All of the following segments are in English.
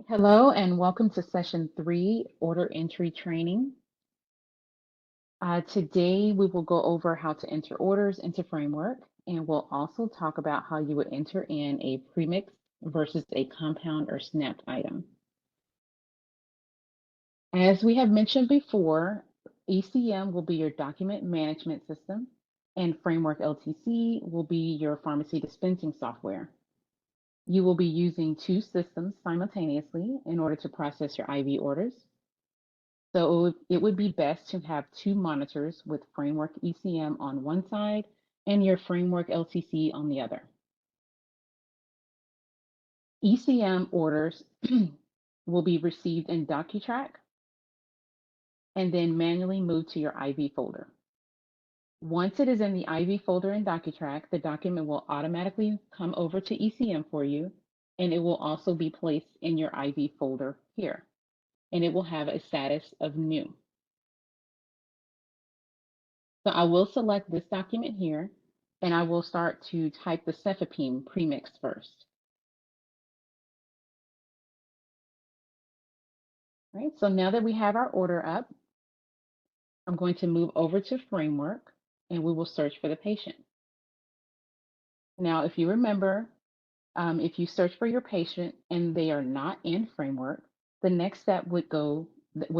Hello and welcome to session 3, order entry training. Today we will go over how to enter orders into Framework, and we'll also talk about how you would enter in a premix versus a compound or snapped item. As we have mentioned before, ECM will be your document management system, and Framework LTC will be your pharmacy dispensing software. You will be using two systems simultaneously in order to process your IV orders. So it would be best to have two monitors with Framework ECM on one side and your Framework LTC on the other. ECM orders will be received in DocuTrack and then manually moved to your IV folder. Once it is in the IV folder in DocuTrack, the document will automatically come over to ECM for you, and it will also be placed in your IV folder here, and it will have a status of new. So I will select this document here, and I will start to type the cefepime premix first. All right, so now that we have our order up, I'm going to move over to Framework, and we will search for the patient. Now, if you remember, if you search for your patient and they are not in Framework, the next step would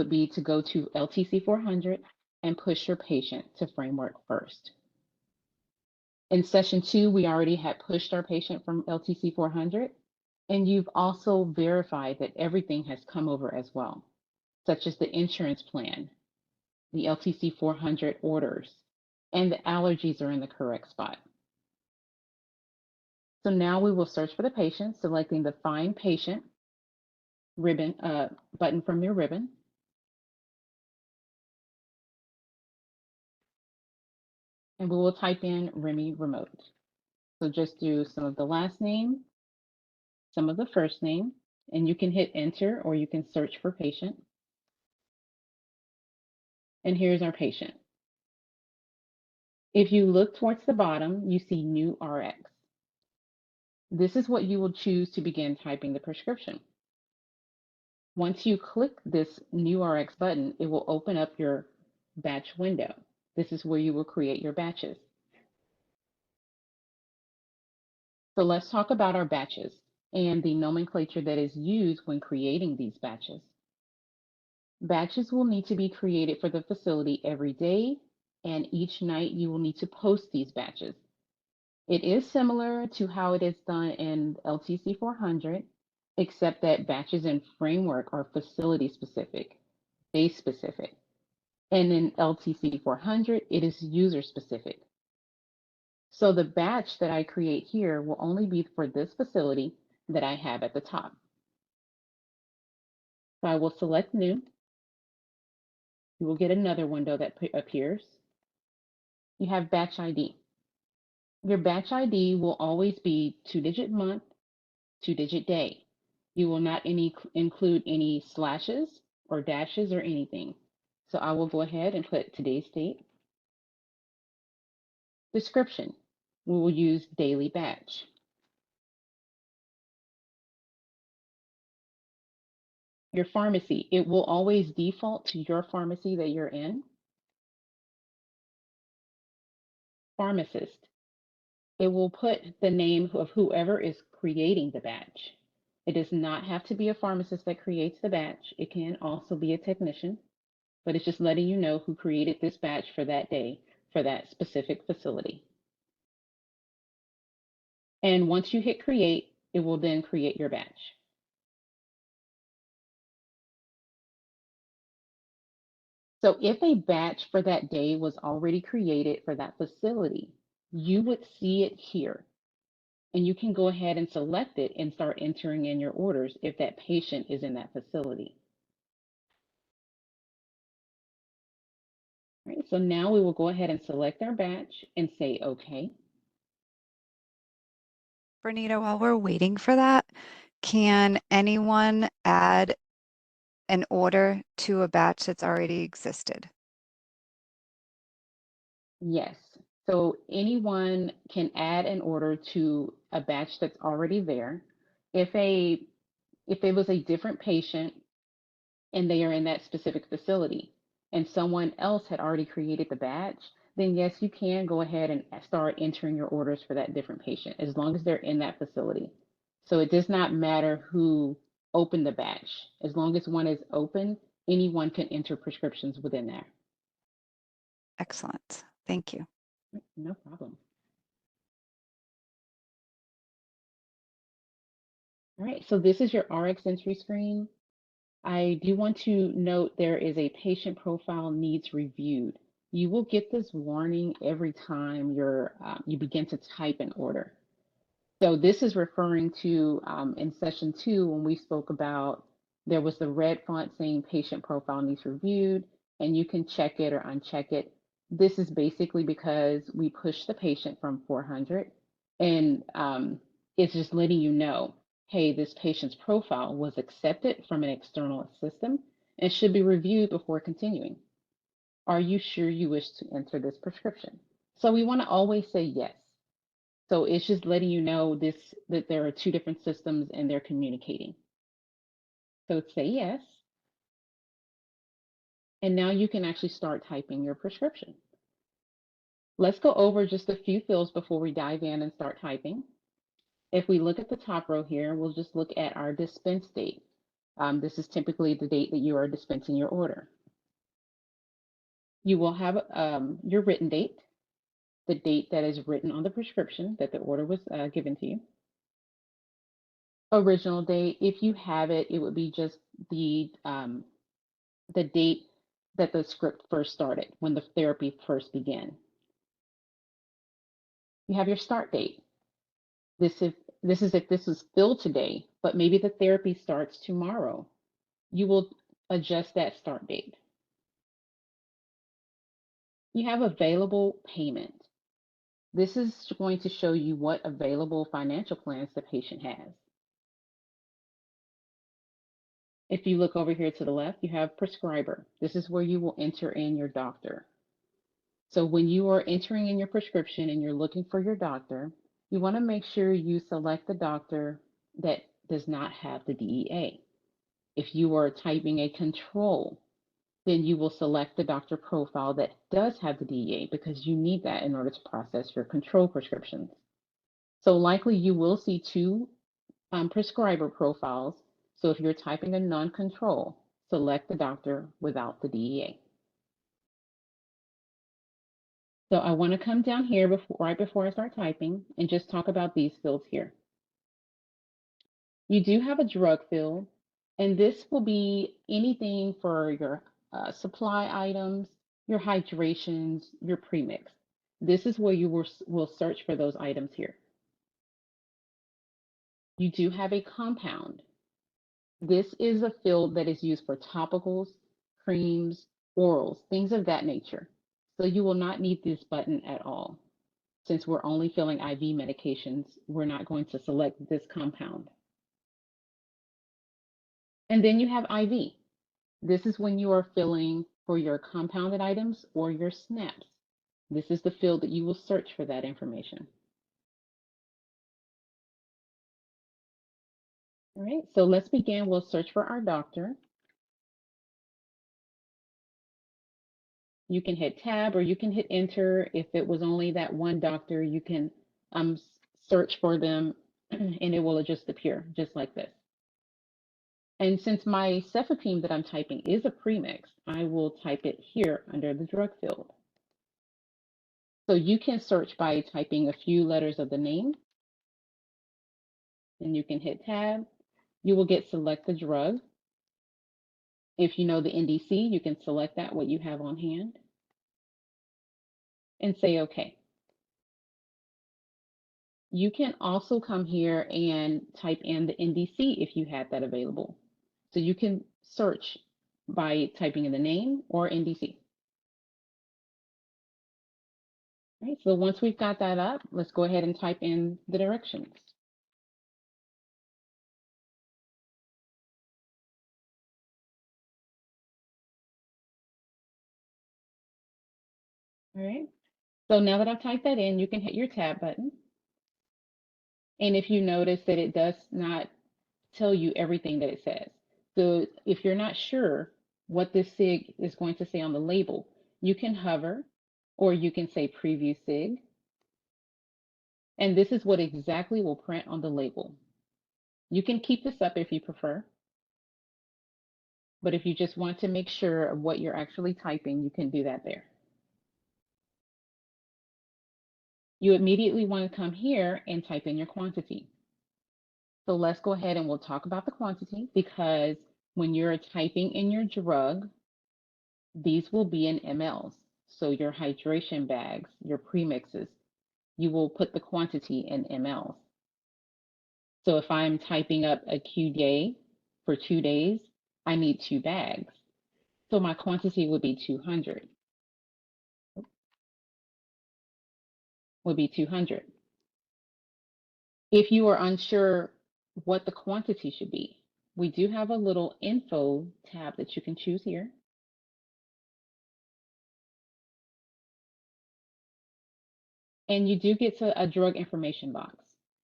be to go to LTC 400 and push your patient to Framework first. In session 2, we already had pushed our patient from LTC 400, and you've also verified that everything has come over as well, such as the insurance plan, the LTC 400 orders, and the allergies are in the correct spot. So now we will search for the patient, selecting the Find Patient ribbon button from your ribbon. And we will type in Remy Remote. So just do some of the last name, some of the first name, and you can hit enter or you can search for patient. And here's our patient. If you look towards the bottom, you see New RX. This is what you will choose to begin typing the prescription. Once you click this New RX button, it will open up your batch window. This is where you will create your batches. So let's talk about our batches and the nomenclature that is used when creating these batches. Batches will need to be created for the facility every day, and each night you will need to post these batches. It is similar to how it is done in LTC 400, except that batches in Framework are facility specific, base specific. And in LTC 400, it is user specific. So the batch that I create here will only be for this facility that I have at the top. So I will select New. You will get another window that appears. You have Batch ID. Your batch ID will always be 2-digit month, 2-digit day. You will not include any slashes or dashes or anything. So I will go ahead and put today's date. Description. We will use daily batch. Your pharmacy. It will always default to your pharmacy that you're in. Pharmacist. It will put the name of whoever is creating the batch. It does not have to be a pharmacist that creates the batch. It can also be a technician, but it's just letting you know who created this batch for that day for that specific facility. And once you hit create, it will then create your batch. So if a batch for that day was already created for that facility, you would see it here. And you can go ahead and select it and start entering in your orders if that patient is in that facility. All right, so now we will go ahead and select our batch and say OK. Bernita, while we're waiting for that, can anyone add an order to a batch that's already existed? Yes. So anyone can add an order to a batch that's already there. If If it was a different patient and they are in that specific facility and someone else had already created the batch, then yes, you can go ahead and start entering your orders for that different patient as long as they're in that facility. So it does not matter who opened the batch. As long as one is open, anyone can enter prescriptions within there. Excellent. Thank you. No problem. All right, so this is your RX entry screen. I do want to note there is a patient profile needs reviewed. You will get this warning every time you begin to type an order. So this is referring to in session 2 when we spoke about there was the red font saying patient profile needs reviewed, and you can check it or uncheck it. This is basically because we pushed the patient from 400, and it's just letting you know, hey, this patient's profile was accepted from an external system and should be reviewed before continuing. Are you sure you wish to enter this prescription? So we want to always say yes. So it's just letting you know that there are 2 different systems and they're communicating. So say yes. And now you can actually start typing your prescription. Let's go over just a few fields before we dive in and start typing. If we look at the top row here, we'll just look at our dispense date. This is typically the date that you are dispensing your order. You will have your written date, the date that is written on the prescription that the order was given to you. Original date, if you have it, it would be just the date that the script first started, when the therapy first began. You have your start date. This is if this was filled today, but maybe the therapy starts tomorrow. You will adjust that start date. You have available payment. This is going to show you what available financial plans the patient has. If you look over here to the left, you have prescriber. This is where you will enter in your doctor. So when you are entering in your prescription and you're looking for your doctor, you want to make sure you select the doctor that does not have the DEA. If you are typing a control, then you will select the doctor profile that does have the DEA because you need that in order to process your control prescriptions. So likely you will see 2 prescriber profiles. So if you're typing a non-control, select the doctor without the DEA. So I want to come down here right before I start typing and just talk about these fields here. You do have a drug field, and this will be anything for your supply items, your hydrations, your premix. This is where you will search for those items here. You do have a compound. This is a field that is used for topicals, creams, orals, things of that nature. So you will not need this button at all. Since we're only filling IV medications, we're not going to select this compound. And then you have IV. This is when you are filling for your compounded items or your SNAPs. This is the field that you will search for that information. All right, so let's begin. We'll search for our doctor. You can hit tab or you can hit enter. If it was only that one doctor, you can search for them and it will just appear just like this. And since my cefepime that I'm typing is a premix, I will type it here under the drug field. So you can search by typing a few letters of the name, and you can hit tab. You will get select the drug. If you know the NDC, you can select that, what you have on hand, and say OK. You can also come here and type in the NDC if you have that available. So you can search by typing in the name or NDC. All right, so once we've got that up, let's go ahead and type in the directions. All right, so now that I've typed that in, you can hit your tab button. And if you notice that it does not tell you everything that it says. So if you're not sure what this SIG is going to say on the label, you can hover or you can say preview SIG. And this is what exactly will print on the label. You can keep this up if you prefer, but if you just want to make sure of what you're actually typing, you can do that there. You immediately want to come here and type in your quantity. So let's go ahead and we'll talk about the quantity, because when you're typing in your drug, these will be in mLs. So your hydration bags, your premixes, you will put the quantity in mLs. So if I'm typing up a QD for 2 days, I need 2 bags. So my quantity would be 200. Would be 200. If you are unsure what the quantity should be, we do have a little info tab that you can choose here. And you do get to a drug information box.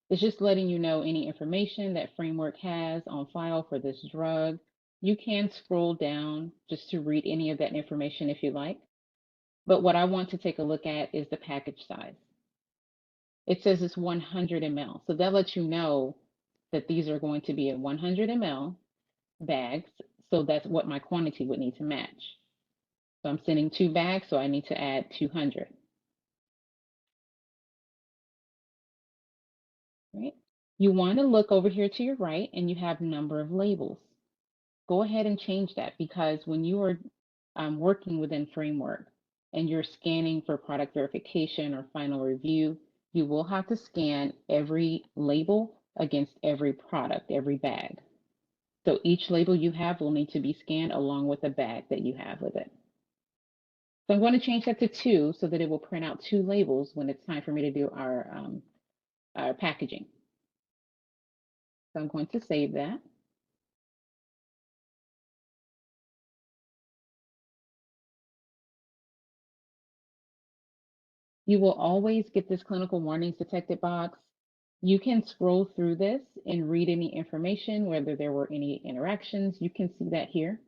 It's just letting you know any information that Framework has on file for this drug. You can scroll down just to read any of that information if you like. But what I want to take a look at is the package size. It says it's 100 ml. So that lets you know that these are going to be in 100 ml bags. So that's what my quantity would need to match. So I'm sending 2 bags, so I need to add 200. Right? You want to look over here to your right and you have number of labels. Go ahead and change that, because when you are working within Framework and you're scanning for product verification or final review, you will have to scan every label against every product, every bag. So each label you have will need to be scanned along with the bag that you have with it. So I'm going to change that to 2 so that it will print out 2 labels when it's time for me to do our packaging. So I'm going to save that. You will always get this clinical warnings detected box. You can scroll through this and read any information, whether there were any interactions. You can see that here.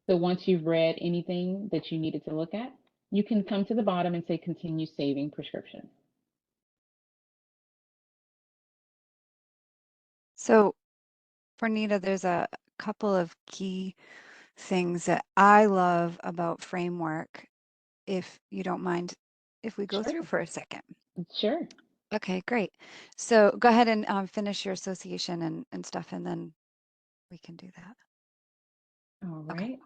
So once you've read anything that you needed to look at, you can come to the bottom and say continue saving prescription. So, Bernita, there's a couple of key things that I love about Framework, if you don't mind, if we go through Sure. for a second. Sure. Okay, great. So go ahead and finish your association and stuff, and then we can do that. All Okay. right.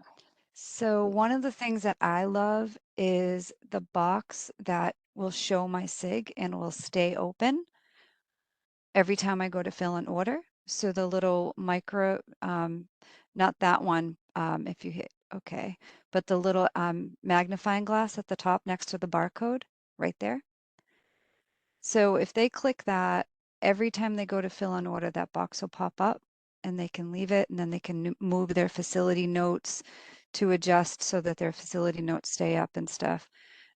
So one of the things that I love is the box that will show my SIG and will stay open every time I go to fill an order. So the little micro, not that one, if you hit okay, but the little magnifying glass at the top next to the barcode right there. So if they click that, every time they go to fill an order, that box will pop up and they can leave it, and then they can move their facility notes to adjust so that their facility notes stay up and stuff.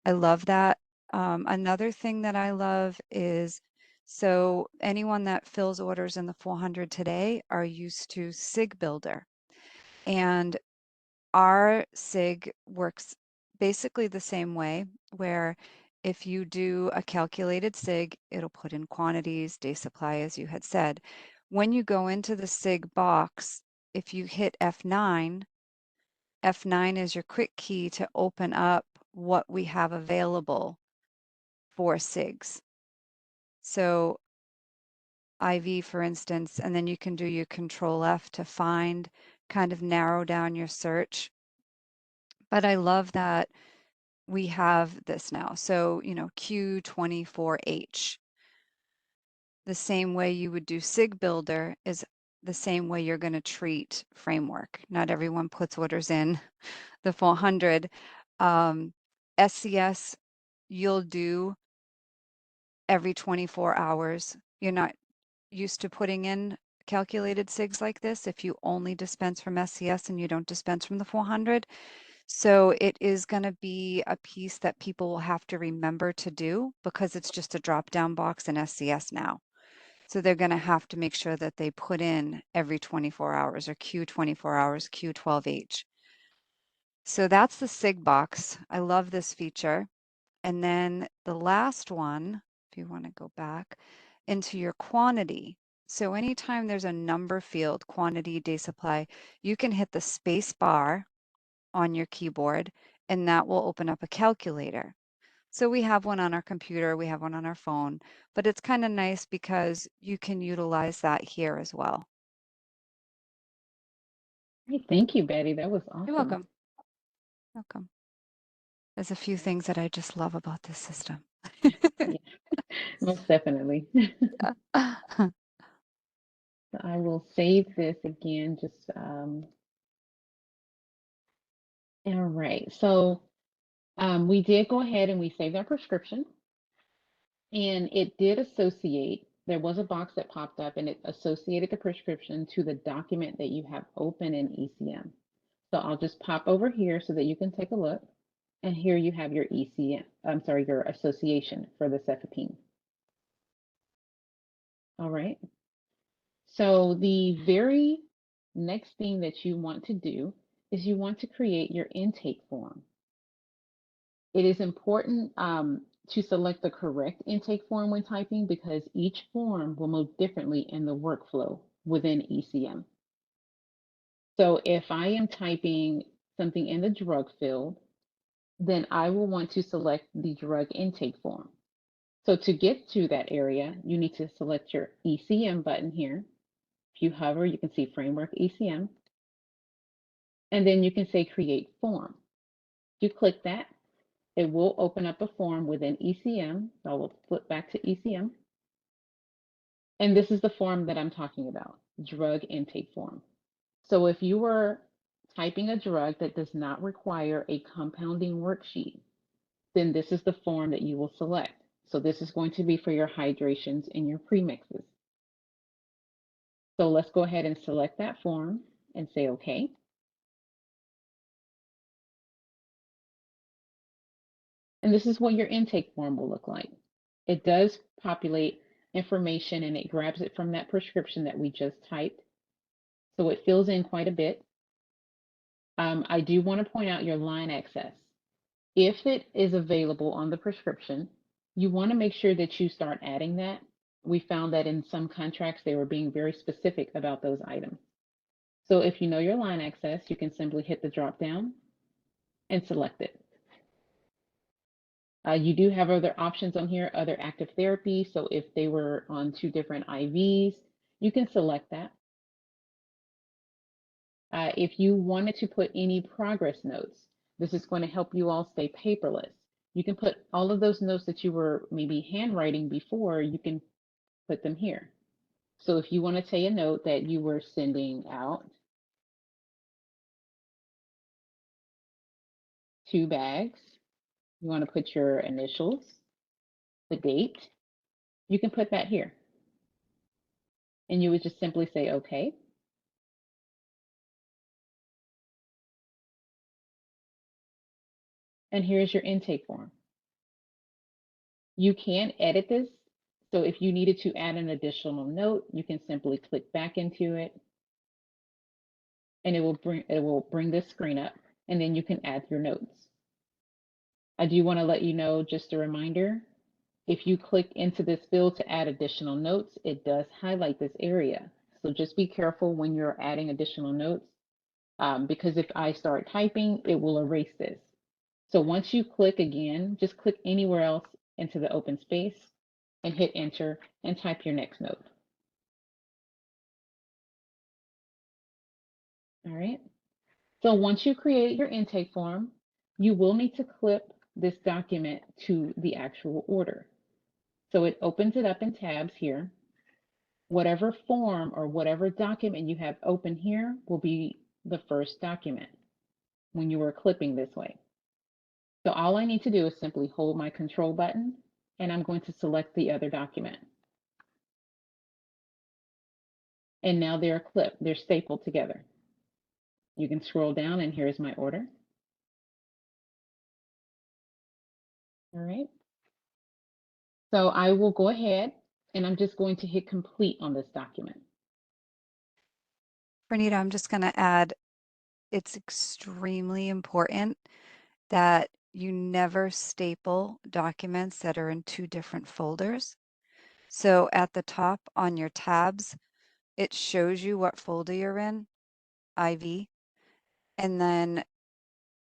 I love that. Another thing that I love is, so anyone that fills orders in the 400 today are used to SIG Builder. And our SIG works basically the same way, where if you do a calculated SIG, it'll put in quantities, day supply, as you had said. When you go into the SIG box, if you hit F9, F9 is your quick key to open up what we have available for SIGs. So IV, for instance, and then you can do your Control F to find, kind of narrow down your search. But I love that we have this now. So, you know, Q24H, the same way you would do SIG Builder is the same way you're going to treat Framework. Not everyone puts orders in the 400. SCS, you'll do every 24 hours. You're not used to putting in calculated SIGs like this if you only dispense from SCS and you don't dispense from the 400. So it is going to be a piece that people will have to remember to do, because it's just a drop down box in SCS now. So they're going to have to make sure that they put in every 24 hours or Q 24 hours, Q12H. So that's the SIG box. I love this feature. And then the last one, if you want to go back into your quantity. So anytime there's a number field, quantity, day supply, you can hit the space bar on your keyboard and that will open up a calculator. So we have one on our computer, we have one on our phone, but it's kind of nice because you can utilize that here as well. Hey, thank you, Betty. That was You're awesome. welcome. Welcome. There's a few things that I just love about this system. Yeah, most definitely. I will save this again. Just all right. So we did go ahead and we saved our prescription, and it did associate. There was a box that popped up, and it associated the prescription to the document that you have open in ECM. So I'll just pop over here so that you can take a look. And here you have your ECM. I'm sorry, your association for the cefepime. All right. So the very next thing that you want to do is you want to create your intake form. It is important to select the correct intake form when typing because each form will move differently in the workflow within ECM. So if I am typing something in the drug field, then I will want to select the drug intake form. So to get to that area, you need to select your ECM button here. If you hover, you can see Framework ECM. And then you can say Create Form. If you click that, it will open up a form within ECM. So I will flip back to ECM. And this is the form that I'm talking about, drug intake form. So if you were typing a drug that does not require a compounding worksheet, then this is the form that you will select. So this is going to be for your hydrations and your premixes. So let's go ahead and select that form and say OK. And this is what your intake form will look like. It does populate information and it grabs it from that prescription that we just typed. So it fills in quite a bit. I do want to point out your line access. If it is available on the prescription, you want to make sure that you start adding that. We found that in some contracts, they were being very specific about those items. So if you know your line access, you can simply hit the drop down and select it. You do have other options on here, other active therapy. So if they were on 2 different IVs, you can select that. If you wanted to put any progress notes, this is going to help you all stay paperless. You can put all of those notes that you were maybe handwriting before, you can put them here. So if you want to say a note that you were sending out 2 bags, you want to put your initials, the date, you can put that here. And you would just simply say, okay. And here's your intake form. You can edit this. So if you needed to add an additional note, you can simply click back into it and it will bring this screen up and then you can add your notes. I do want to let you know, just a reminder, if you click into this field to add additional notes, it does highlight this area. So just be careful when you're adding additional notes because if I start typing, it will erase this. So once you click again, just click anywhere else into the open space and hit enter and type your next note. All right. So once you create your intake form, you will need to clip this document to the actual order. So it opens it up in tabs here. Whatever form or whatever document you have open here will be the first document when you are clipping this way. So all I need to do is simply hold my control button and I'm going to select the other document. And now they're clipped, they're stapled together. You can scroll down and here's my order. All right. So I will go ahead and I'm just going to hit complete on this document. Pranita, I'm just going to add, it's extremely important that you never staple documents that are in two different folders. So at the top on your tabs, it shows you what folder you're in, IV. And then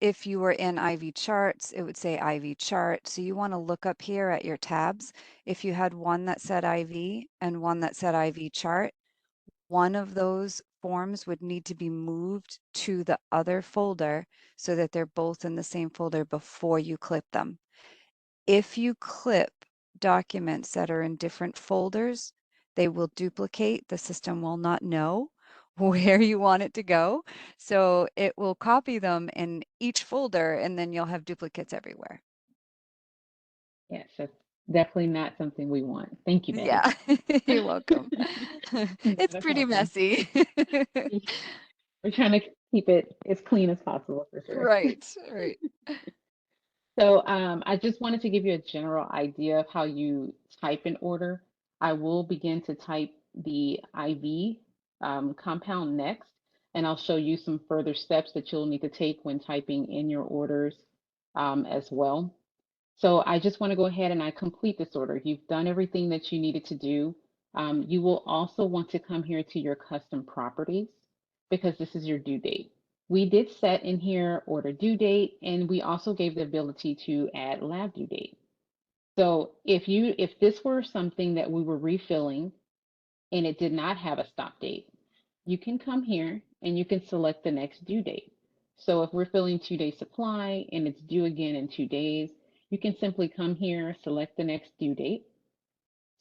if you were in IV charts, it would say IV chart. So you want to look up here at your tabs. If you had one that said IV and one that said IV chart, one of those forms would need to be moved to the other folder so that they're both in the same folder before you clip them. If you clip documents that are in different folders, they will duplicate. The system will not know where you want it to go. So it will copy them in each folder and then you'll have duplicates everywhere. Yes, that's definitely not something we want. Thank you, Betty. Yeah, you're welcome. It's Not a pretty problem. messy. We're trying to keep it as clean as possible for sure. Right, right. So I just wanted to give you a general idea of how you type an order. I will begin to type the IV compound next, and I'll show you some further steps that you'll need to take when typing in your orders as well. So I just want to go ahead and I complete this order. You've done everything that you needed to do. You will also want to come here to your custom properties because this is your due date. We did set in here order due date, and we also gave the ability to add lab due date. So if this were something that we were refilling and it did not have a stop date, you can come here and you can select the next due date. So if we're filling 2-day supply and it's due again in 2 days, you can simply come here, select the next due date.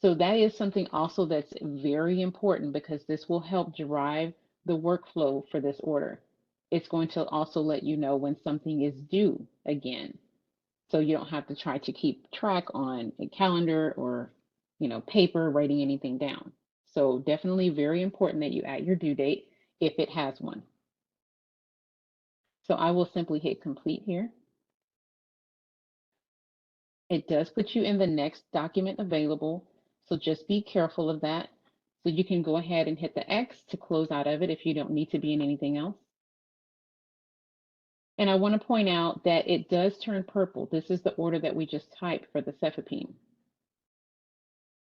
So that is something also that's very important because this will help drive the workflow for this order. It's going to also let you know when something is due again. So you don't have to try to keep track on a calendar or, paper writing anything down. So definitely very important that you add your due date if it has one. So I will simply hit complete here. It does put you in the next document available, so just be careful of that. So you can go ahead and hit the X to close out of it if you don't need to be in anything else. And I want to point out that it does turn purple. This is the order that we just typed for the cefepime.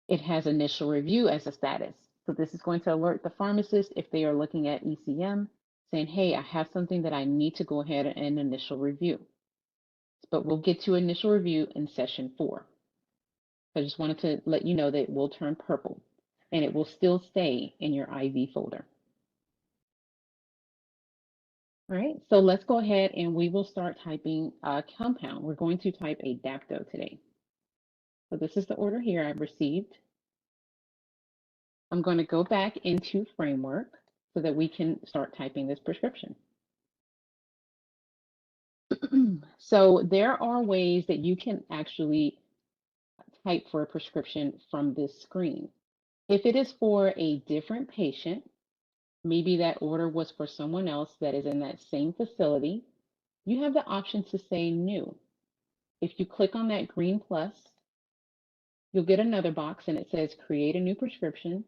It has initial review as a status. So this is going to alert the pharmacist if they are looking at ECM, saying, hey, I have something that I need to go ahead and initial review. But we'll get to initial review in session 4. I just wanted to let you know that it will turn purple and it will still stay in your IV folder. All right, so let's go ahead and we will start typing a compound. We're going to type a Dapto today. So this is the order here I've received. I'm going to go back into Framework so that we can start typing this prescription. So there are ways that you can actually type for a prescription from this screen. If it is for a different patient, maybe that order was for someone else that is in that same facility, you have the option to say new. If you click on that green plus, you'll get another box and it says create a new prescription.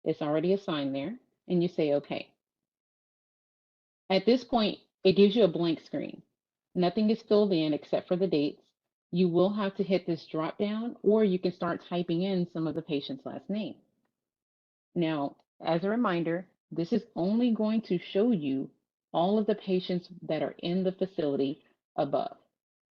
It's already assigned there, and you say okay. At this point, it gives you a blank screen. Nothing is filled in except for the dates. You will have to hit this drop down, or you can start typing in some of the patient's last name. Now, as a reminder, this is only going to show you all of the patients that are in the facility above.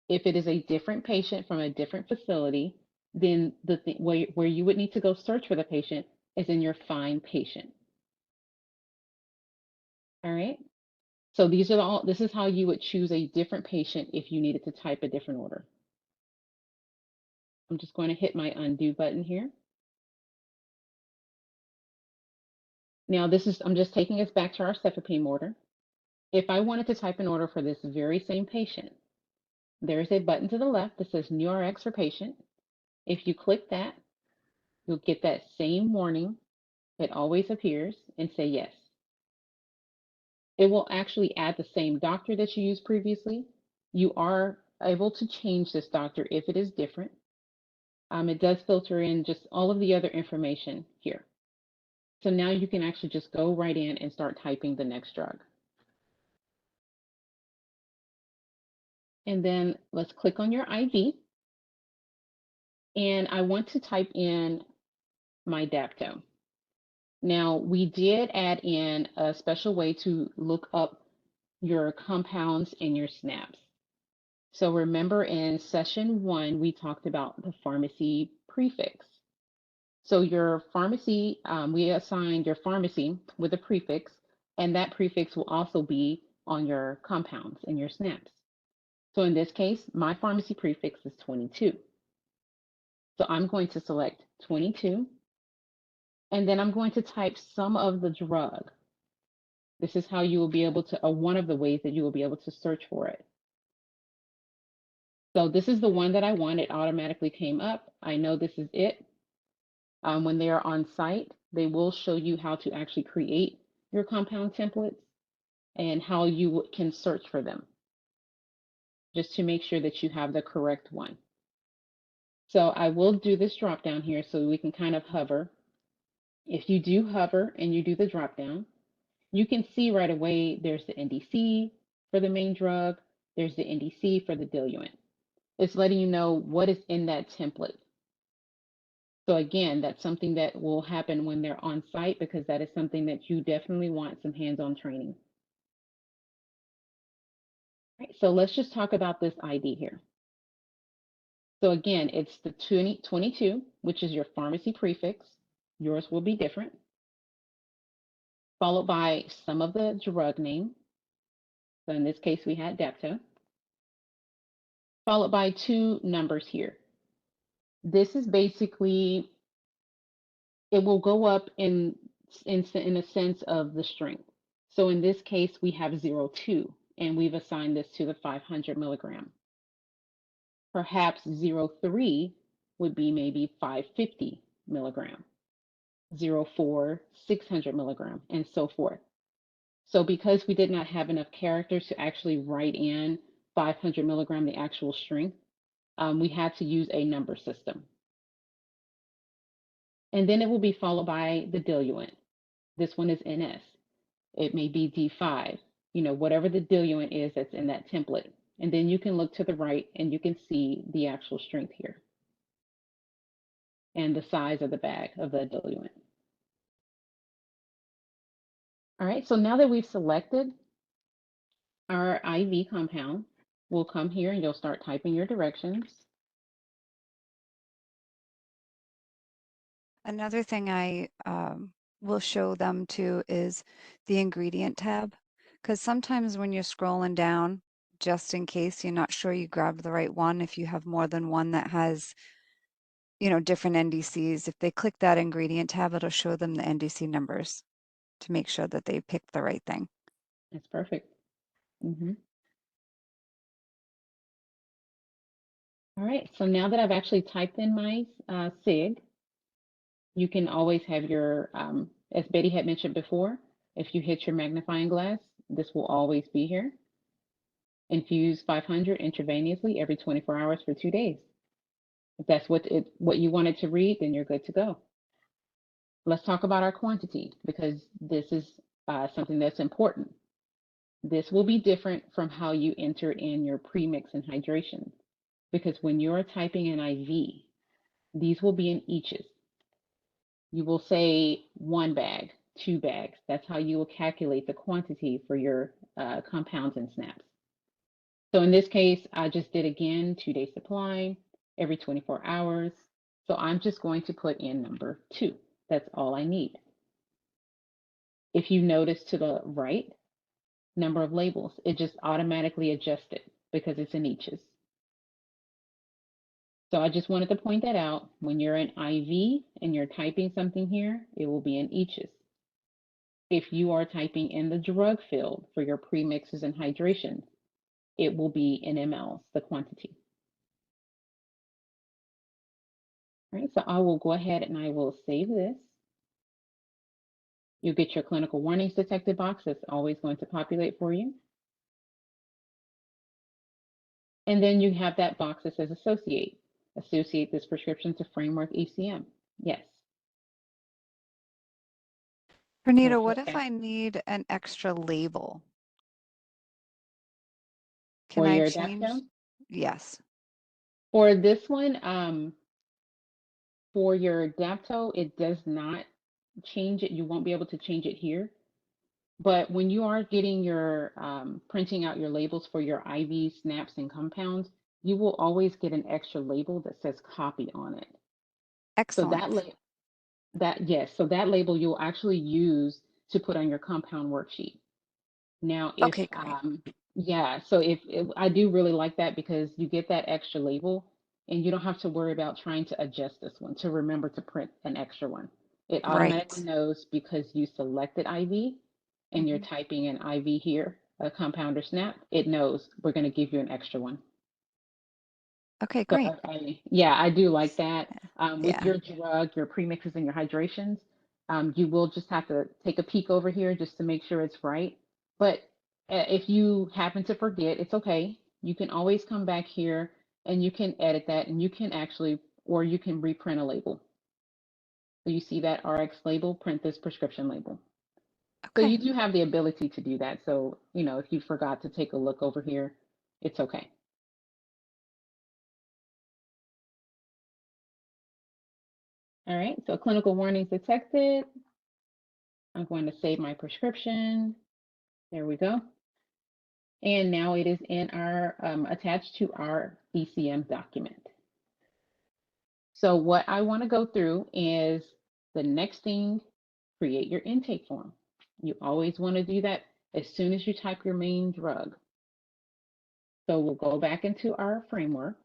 If it is a different patient from a different facility, then where you would need to go search for the patient is in your Find Patient. All right. So this is how you would choose a different patient if you needed to type a different order. I'm just going to hit my undo button here. Now I'm just taking us back to our cefepime order. If I wanted to type an order for this very same patient, there's a button to the left that says New Rx for patient. If you click that, you'll get that same warning. It always appears and say yes. It will actually add the same doctor that you used previously. You are able to change this doctor if it is different. It does filter in just all of the other information here. So now you can actually just go right in and start typing the next drug. And then let's click on your IV. And I want to type in my Dapto. Now, we did add in a special way to look up your compounds and your SNAPs. So remember in session 1, we talked about the pharmacy prefix. So your pharmacy, we assigned your pharmacy with a prefix, and that prefix will also be on your compounds and your SNAPs. So in this case, my pharmacy prefix is 22. So I'm going to select 22, and then I'm going to type some of the drug. This is how you will be able to, or one of the ways that you will be able to search for it. So this is the one that I want. It automatically came up. I know this is it. When they are on site, they will show you how to actually create your compound templates and how you can search for them, just to make sure that you have the correct one. So I will do this drop down here so we can kind of hover. If you do hover and you do the drop down, you can see right away there's the NDC for the main drug, there's the NDC for the diluent. It's letting you know what is in that template. So again, that's something that will happen when they're on site, because that is something that you definitely want some hands-on training. Right, so let's just talk about this ID here. So again, it's the 22, which is your pharmacy prefix. Yours will be different. Followed by some of the drug name. So in this case, we had Dapto. Followed by 2 numbers here. This is basically, it will go up in a sense of the strength. So in this case, we have 02, and we've assigned this to the 500 milligram. Perhaps 03 would be maybe 550 milligram, 04, 600 milligram, and so forth. So because we did not have enough characters to actually write in 500 milligram, the actual strength, we had to use a number system. And then it will be followed by the diluent. This one is NS. It may be D5, whatever the diluent is that's in that template. And then you can look to the right and you can see the actual strength here and the size of the bag of the diluent. All right, so now that we've selected our IV compound, we'll come here and you'll start typing your directions. Another thing I will show them too is the ingredient tab, because sometimes when you're scrolling down, just in case you're not sure you grabbed the right one, if you have more than one that has, different NDCs, if they click that ingredient tab, it'll show them the NDC numbers to make sure that they picked the right thing. That's perfect. All right, so now that I've actually typed in my SIG, you can always have your, as Betty had mentioned before, if you hit your magnifying glass, this will always be here. Infuse 500 intravenously every 24 hours for 2 days. If that's what you wanted to read, then you're good to go. Let's talk about our quantity, because this is something that's important. This will be different from how you enter in your premix and hydration, because when you're typing an IV, these will be in eaches. You will say 1 bag, 2 bags. That's how you will calculate the quantity for your compounds and SNAPs. So in this case, I just did again 2-day supply every 24 hours. So I'm just going to put in number 2. That's all I need. If you notice to the right, number of labels, it just automatically adjusted because it's in eaches. So I just wanted to point that out. When you're in IV and you're typing something here, it will be in eaches. If you are typing in the drug field for your premixes and hydration, it will be in mLs, the quantity. All right, so I will go ahead and I will save this. You'll get your clinical warnings detected box that's always going to populate for you. And then you have that box that says associate. Associate this prescription to Framework ECM. Yes. We'll Pernita, what click if that I need an extra label? Can for I your change? Adaptone. Yes. For this one, for your Adapto, it does not change it. You won't be able to change it here. But when you are getting your printing out your labels for your IV snaps and compounds, you will always get an extra label that says copy on it. So that Excellent. yes, so that label you'll actually use to put on your compound worksheet. Now, if Okay, great. yeah, so if I do really like that because you get that extra label and you don't have to worry about trying to adjust this one to remember to print an extra one. It automatically Right. knows because you selected IV and you're Hmm. typing in IV here, a compound or snap, it knows we're going to give you an extra one. Okay, So great. yeah, I do like that. With Yeah. your drug, your premixes and your hydrations, you will just have to take a peek over here just to make sure it's right. But if you happen to forget, it's okay. You can always come back here and you can edit that and you can actually, or you can reprint a label. So you see that RX label, print this prescription label. So Okay. you do have the ability to do that. So, if you forgot to take a look over here, it's okay. All right, so clinical warnings detected. I'm going to save my prescription. There we go. And now it is in our attached to our ECM document. So what I want to go through is the next thing, create your intake form. You always want to do that as soon as you type your main drug. So we'll go back into our framework.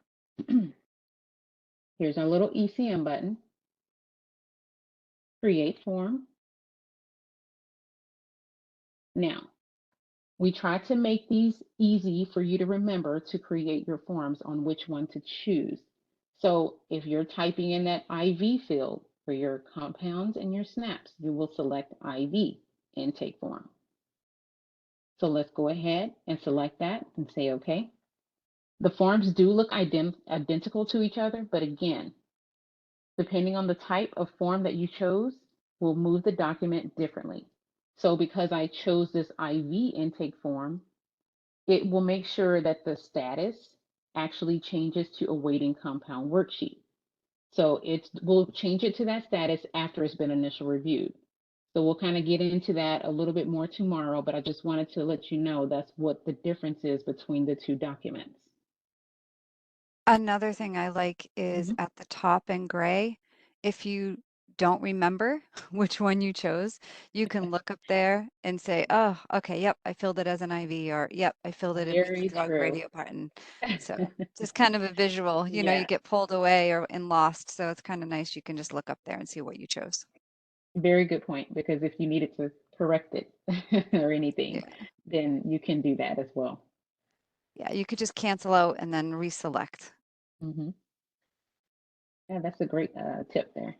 Here's our little ECM button, create form. Now, we try to make these easy for you to remember to create your forms on which one to choose. So if you're typing in that IV field for your compounds and your snaps, you will select IV intake form. So let's go ahead and select that and say OK. The forms do look identical to each other, but again, depending on the type of form that you chose, will move the document differently. So because I chose this IV intake form, it will make sure that the status actually changes to awaiting compound worksheet. So we'll change it to that status after it's been initial reviewed. So we'll kind of get into that a little bit more tomorrow, but I just wanted to let you know that's what the difference is between the two documents. Another thing I like is Mhm. at the top in gray, if you don't remember which one you chose, you can look up there and say, oh, okay, yep, I filled it as an IV, or yep, I filled it in with the Very drug true. radio button. So just kind of a visual, you Yeah, get pulled away or and lost. So it's kind of nice. You can just look up there and see what you chose. very good point, because if you needed to correct it or anything, Yeah. then you can do that as well. Yeah. You could just cancel out and then reselect. Hmm. Yeah, that's a great tip there.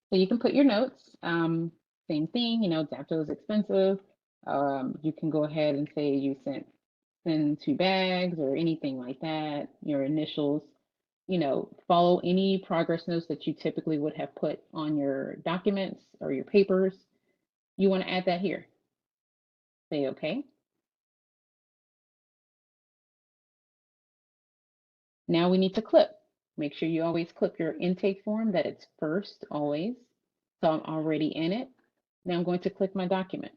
So you can put your notes. Same thing, Dapto is expensive. You can go ahead and say you send 2 bags or anything like that. Your initials. Follow any progress notes that you typically would have put on your documents or your papers. You want to add that here. Say okay. Now we need to clip. Make sure you always clip your intake form that it's first always. So I'm already in it. Now I'm going to click my document.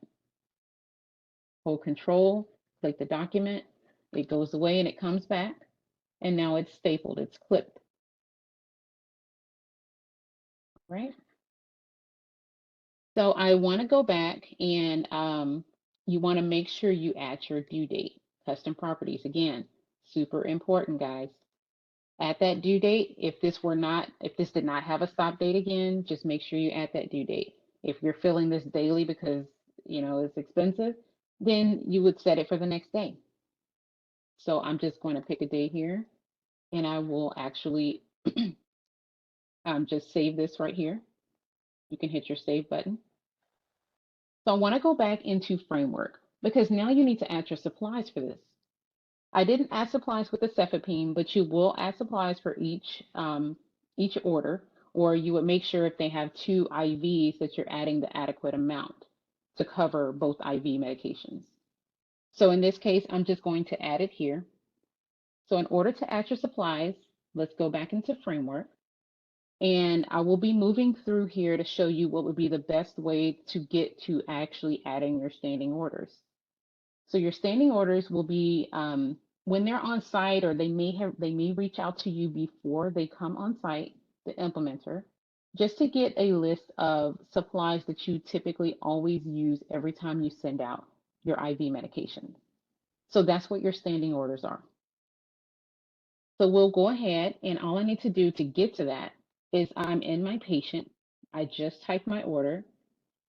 Hold control, click the document, it goes away and it comes back, and now it's stapled, it's clipped, right? So I want to go back and you want to make sure you add your due date. Custom properties, again, super important, guys. At that due date, if this did not have a stop date again, just make sure you add that due date. If you're filling this daily because, it's expensive, then you would set it for the next day. So I'm just going to pick a day here and I will actually just save this right here. You can hit your save button. So I want to go back into framework because now you need to add your supplies for this. I didn't add supplies with the cefepime, but you will add supplies for each order, or you would make sure if they have two IVs that you're adding the adequate amount to cover both IV medications. So in this case, I'm just going to add it here. So in order to add your supplies, let's go back into Framework. And I will be moving through here to show you what would be the best way to get to actually adding your standing orders. So your standing orders will be when they're on site, or they may reach out to you before they come on site, the implementer, just to get a list of supplies that you typically always use every time you send out your IV medication. So that's what your standing orders are. So we'll go ahead, and all I need to do to get to that is I'm in my patient. I just typed my order.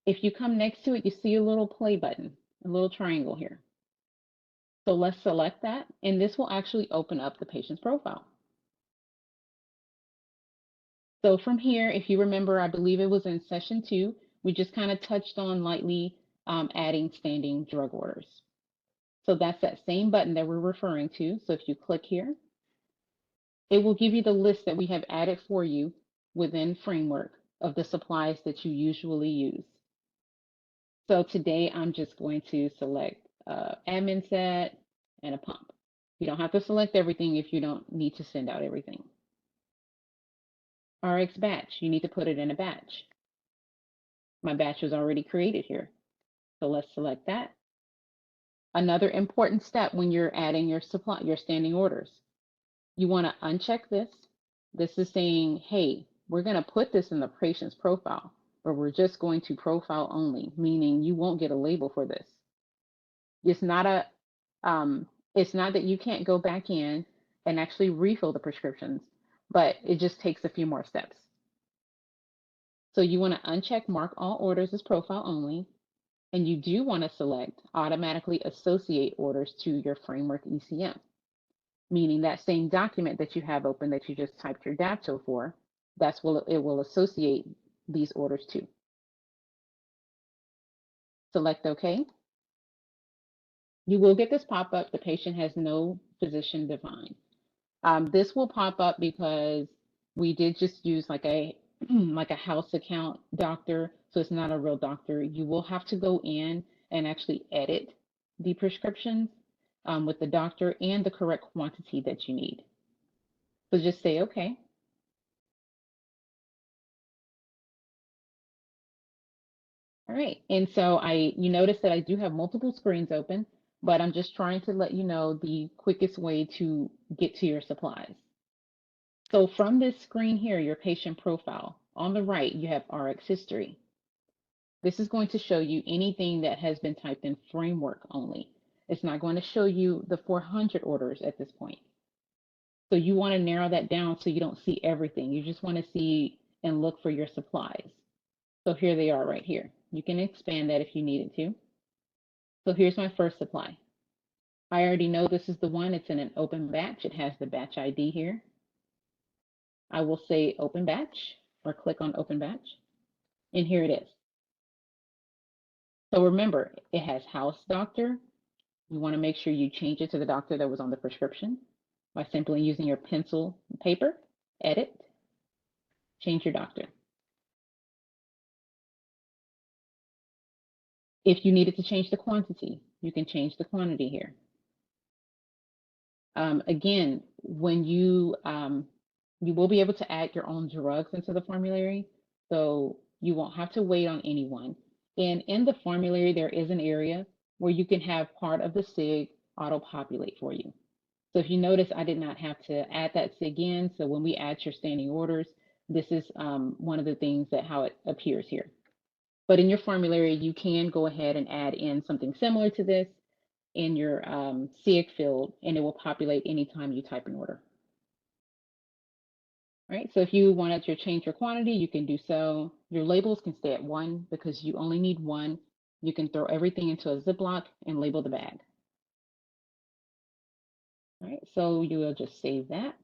If you come next to it, you see a little play button, a little triangle here. So let's select that, and this will actually open up the patient's profile. So from here, if you remember, I believe it was in session 2, we just kind of touched on lightly adding standing drug orders. So that's that same button that we're referring to. So if you click here, it will give you the list that we have added for you within Framework of the supplies that you usually use. So today I'm just going to select admin set and a pump. You don't have to select everything if you don't need to send out everything. RX batch, you need to put it in a batch. My batch was already created here. So let's select that. Another important step when you're adding your standing orders, you want to uncheck this. This is saying, hey, we're going to put this in the patient's profile, but we're just going to profile only, meaning you won't get a label for this. It's not a, it's not that you can't go back in and actually refill the prescriptions, but it just takes a few more steps. So you want to uncheck mark all orders as profile only, and you do want to select automatically associate orders to your Framework ECM, meaning that same document that you have open that you just typed your DAPTO for, that's what it will associate these orders to. Select OK. You will get this pop-up, the patient has no physician defined. This will pop up because we did just use like a like a house account doctor, so it's not a real doctor. You will have to go in and actually edit the prescriptions with the doctor and the correct quantity that you need. So just say okay. All right, and so you notice that I do have multiple screens open, but I'm just trying to let you know the quickest way to get to your supplies. So from this screen here, your patient profile, on the right, you have RX history. This is going to show you anything that has been typed in Framework only. It's not going to show you the 400 orders at this point. So you want to narrow that down so you don't see everything. You just want to see and look for your supplies. So here they are right here. You can expand that if you needed to. So here's my first supply. I already know this is the one. It's in an open batch. It has the batch ID here. I will say open batch or click on open batch. And here it is. So remember, it has house doctor. You want to make sure you change it to the doctor that was on the prescription by simply using your pencil and paper, edit, change your doctor. If you needed to change the quantity, you can change the quantity here. Again, when you will be able to add your own drugs into the formulary, so you won't have to wait on anyone. And in the formulary, there is an area where you can have part of the SIG auto-populate for you. So if you notice, I did not have to add that SIG in. So when we add your standing orders, this is one of the things that how it appears here. But in your formulary, you can go ahead and add in something similar to this in your SIG field, and it will populate anytime you type an order. All right, so if you wanted to change your quantity, you can do so. Your labels can stay at 1 because you only need 1. You can throw everything into a Ziploc and label the bag. All right, so you will just save that.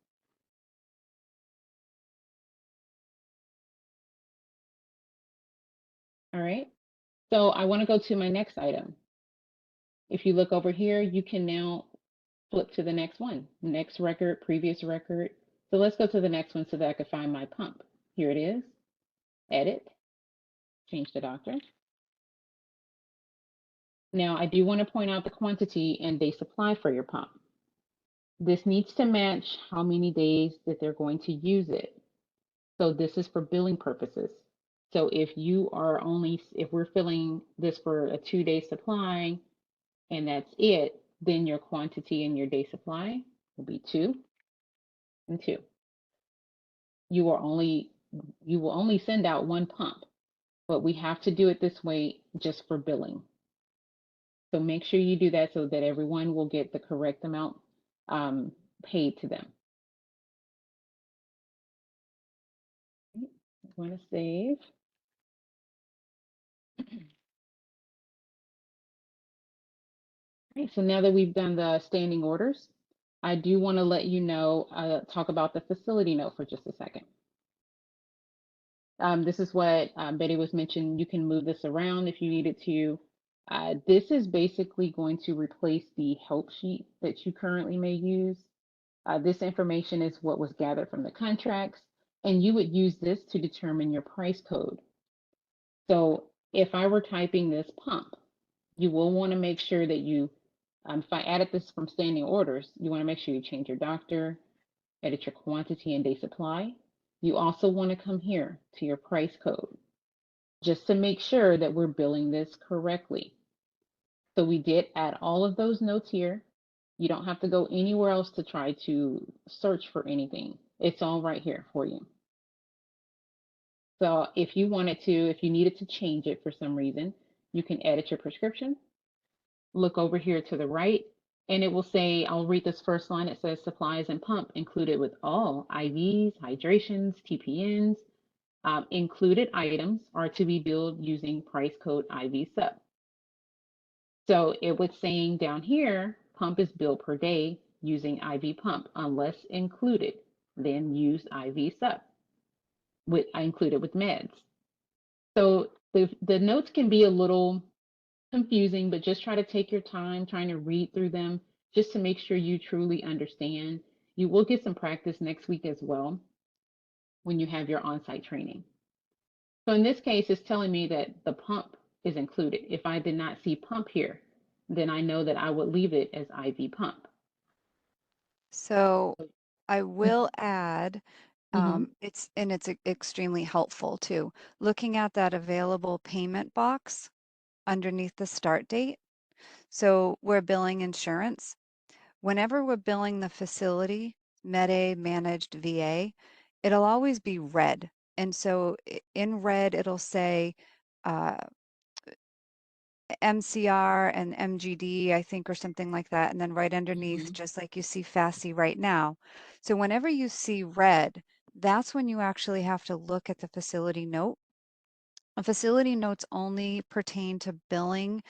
All right, so I want to go to my next item. If you look over here, you can now flip to the next one. Next record, previous record. So let's go to the next one so that I can find my pump. Here it is. Edit, change the doctor. Now I do want to point out the quantity and day supply for your pump. This needs to match how many days that they're going to use it. So this is for billing purposes. So if we're filling this for a 2-day supply and that's it, then your quantity and your day supply will be 2 and 2. You will only send out one pump, but we have to do it this way just for billing. So make sure you do that so that everyone will get the correct amount paid to them. I'm going to save. Okay, so now that we've done the standing orders, I do want to let you know, talk about the facility note for just a second. This is what Betty was mentioning. You can move this around if you needed to. This is basically going to replace the help sheet that you currently may use. This information is what was gathered from the contracts, and you would use this to determine your price code. So if I were typing this pump, you will want to make sure that if I added this from standing orders, you want to make sure you change your doctor, edit your quantity and day supply. You also want to come here to your price code just to make sure that we're billing this correctly. So we did add all of those notes here. You don't have to go anywhere else to try to search for anything. It's all right here for you. So if you needed to change it for some reason, you can edit your prescription, look over here to the right, and it will say, I'll read this first line. It says supplies and pump included with all IVs, hydrations, TPNs. Included items are to be billed using price code IV sub. So it was saying down here, pump is billed per day using IV pump unless included, then use IV sub included with meds. So the notes can be a little confusing, but just try to take your time trying to read through them just to make sure you truly understand. You will get some practice next week as well when you have your on-site training. So in this case, it's telling me that the pump is included. If I did not see pump here, then I know that I would leave it as IV pump. So I will add, Mm-hmm. it's extremely helpful too. Looking at that available payment box underneath the start date. So we're billing insurance. Whenever we're billing the facility, Med-A, managed VA, it'll always be red. And so in red, it'll say uh, MCR and MGD, I think, or something like that. And then right underneath, Mm-hmm. just like you see FASI right now. So whenever you see red, that's when you actually have to look at the facility note. Facility notes only pertain to billing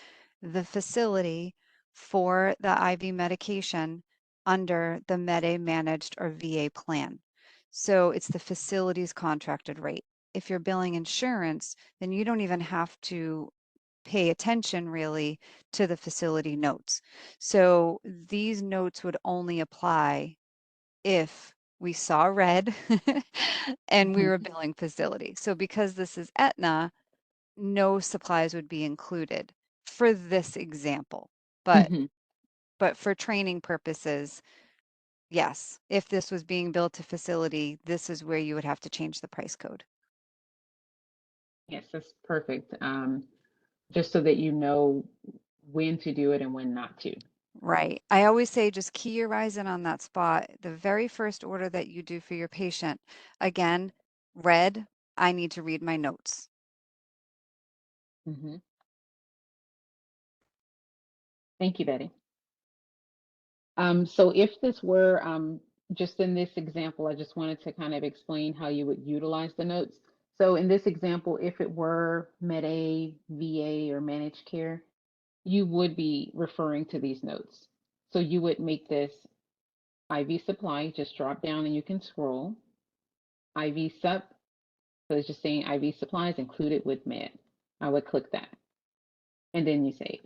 the facility for the IV medication under the Med-A managed or VA plan. So it's the facility's contracted rate. If you're billing insurance, then you don't even have to pay attention really to the facility notes. So these notes would only apply if we saw red and we were Mm-hmm. billing facility. So because this is Aetna, no supplies would be included for this example. But Mm-hmm. for training purposes, yes, if this was being billed to facility, this is where you would have to change the price code. Yes, that's perfect. Just so that you know when to do it and when not to. Right. I always say just key your eyes in on that spot. The very first order that you do for your patient, again, red, I need to read my notes. Mm-hmm. Thank you, Betty. So if this were just in this example, I just wanted to kind of explain how you would utilize the notes. So in this example, if it were Med-A, VA, or managed care, you would be referring to these notes. So you would make this IV supply, just drop down and you can scroll. IV sup, so it's just saying IV supplies included with med. I would click that and then you save.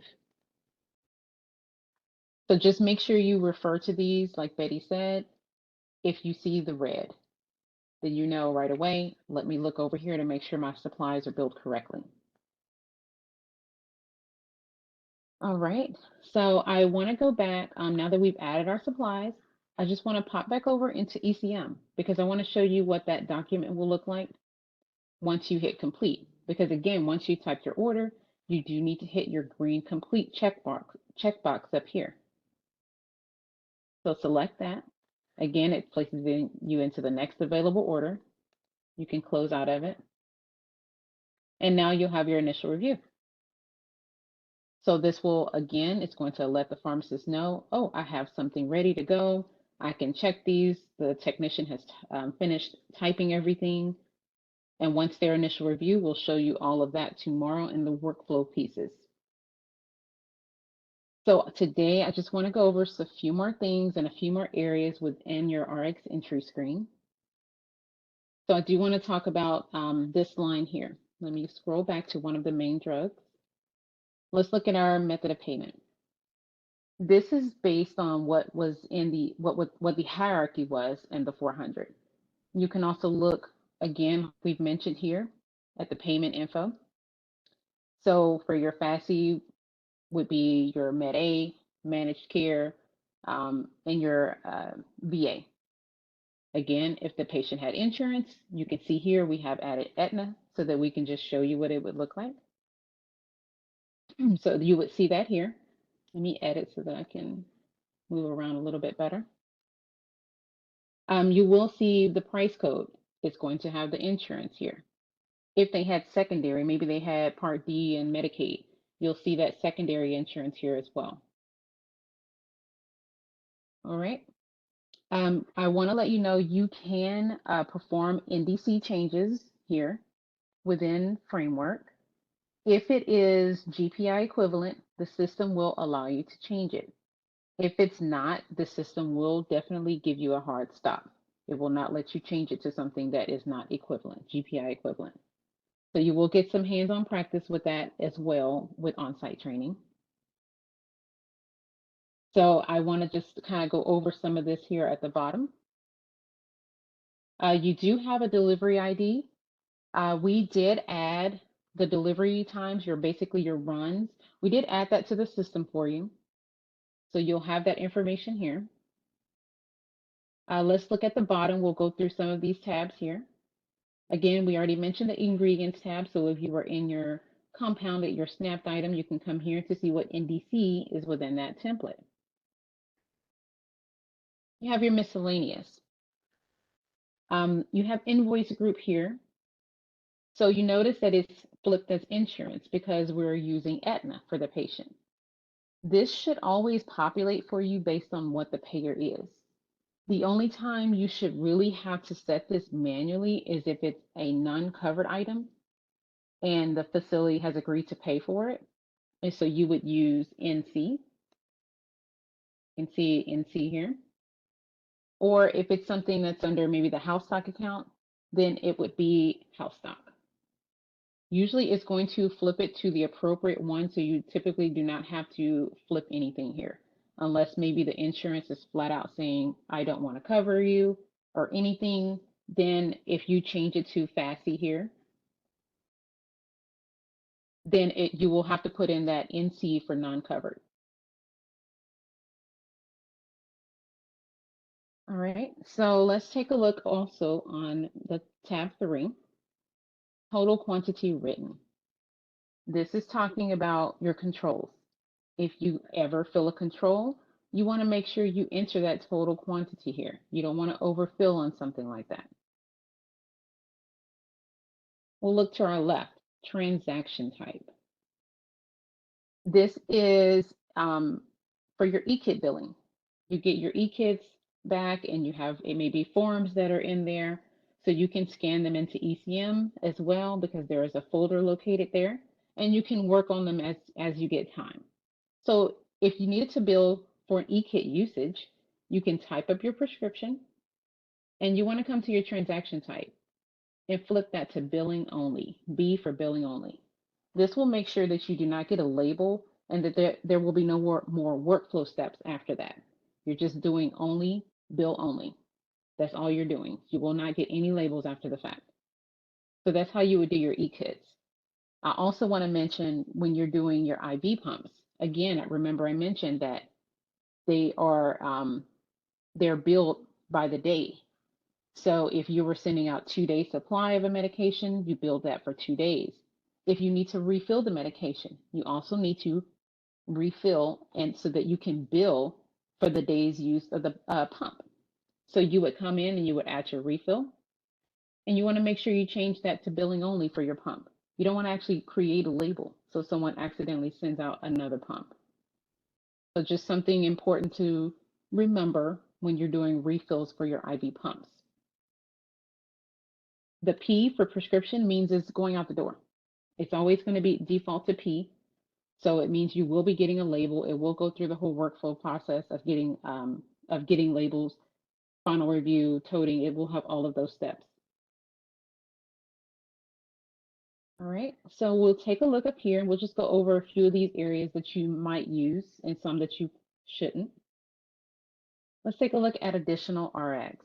So just make sure you refer to these, like Betty said. If you see the red, then you know right away, let me look over here to make sure my supplies are billed correctly. All right, so I want to go back, now that we've added our supplies, I just want to pop back over into ECM because I want to show you what that document will look like once you hit complete. Because again, once you type your order, you do need to hit your green complete checkbox up here. So select that. Again, it places you into the next available order. You can close out of it. And now you'll have your initial review. So this will, again, it's going to let the pharmacist know, oh, I have something ready to go. I can check these. The technician has finished typing everything. And once their initial review, we'll show you all of that tomorrow in the workflow pieces. So today, I just want to go over a few more things and a few more areas within your RX entry screen. So I do want to talk about this line here. Let me scroll back to one of the main drugs. Let's look at our method of payment. This is based on what was in the what the hierarchy was in the 400. You can also look again, we've mentioned here at the payment info. So for your FASI would be your Med A, managed care, and your VA. Again, if the patient had insurance, you can see here we have added Aetna so that we can just show you what it would look like. So you would see that here. Let me edit so that I can move around a little bit better. You will see the price code. It's going to have the insurance here. If they had secondary, maybe they had Part D and Medicaid, you'll see that secondary insurance here as well. All right. I want to let you know you can perform NDC changes here within Framework. If it is GPI equivalent, the system will allow you to change it. If it's not, the system will definitely give you a hard stop. It will not let you change it to something that is not equivalent, GPI equivalent. So you will get some hands-on practice with that as well with on-site training. So I want to just kind of go over some of this here at the bottom. You do have a delivery ID. We did add the delivery times, basically your runs. We did add that to the system for you. So you'll have that information here. Let's look at the bottom. We'll go through some of these tabs here. Again, we already mentioned the ingredients tab. So if you were in your compounded, your snapped item, you can come here to see what NDC is within that template. You have your miscellaneous. You have invoice group here. So you notice that it's flipped as insurance because we're using Aetna for the patient. This should always populate for you based on what the payer is. The only time you should really have to set this manually is if it's a non-covered item and the facility has agreed to pay for it. And so you would use NC. You can see NC here. Or if it's something that's under maybe the house stock account, then it would be house stock. Usually it's going to flip it to the appropriate one, so you typically do not have to flip anything here, unless maybe the insurance is flat out saying, I don't want to cover you or anything. Then if you change it to FASI here, then you will have to put in that NC for non-covered. All right, so let's take a look also on the tab 3, total quantity written. This is talking about your controls. If you ever fill a control, you want to make sure you enter that total quantity here. You don't want to overfill on something like that. We'll look to our left, transaction type. This is for your eKit billing. You get your eKits back and you have it may be forms that are in there. So you can scan them into ECM as well because there is a folder located there and you can work on them as you get time. So if you needed to bill for an eKit usage, you can type up your prescription and you want to come to your transaction type and flip that to billing only, B for billing only. This will make sure that you do not get a label and that there will be no more workflow steps after that. You're just doing only bill only. That's all you're doing. You will not get any labels after the fact. So that's how you would do your e-kits. I also want to mention when you're doing your IV pumps. Again, remember I mentioned that they are they're billed by the day. So if you were sending out 2 days supply of a medication, you bill that for 2 days. If you need to refill the medication, you also need to refill, and so that you can bill for the day's use of the pump. So you would come in and you would add your refill, and you want to make sure you change that to billing only for your pump. You don't want to actually create a label so someone accidentally sends out another pump. So just something important to remember when you're doing refills for your IV pumps. The P for prescription means it's going out the door. It's always going to be default to P. So it means you will be getting a label. It will go through the whole workflow process of getting labels, final review, toting. It will have all of those steps. All right, so we'll take a look up here and we'll just go over a few of these areas that you might use and some that you shouldn't. Let's take a look at additional RX.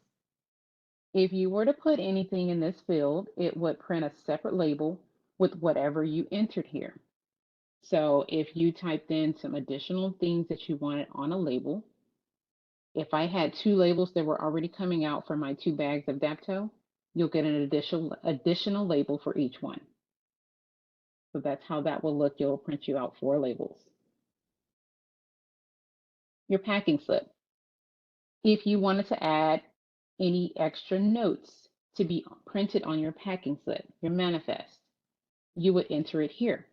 If you were to put anything in this field, it would print a separate label with whatever you entered here. So if you typed in some additional things that you wanted on a label, if I had 2 labels that were already coming out for my 2 bags of Dapto, you'll get an additional label for each one. So that's how that will look. You'll print you out 4 labels. Your packing slip. If you wanted to add any extra notes to be printed on your packing slip, your manifest, you would enter it here.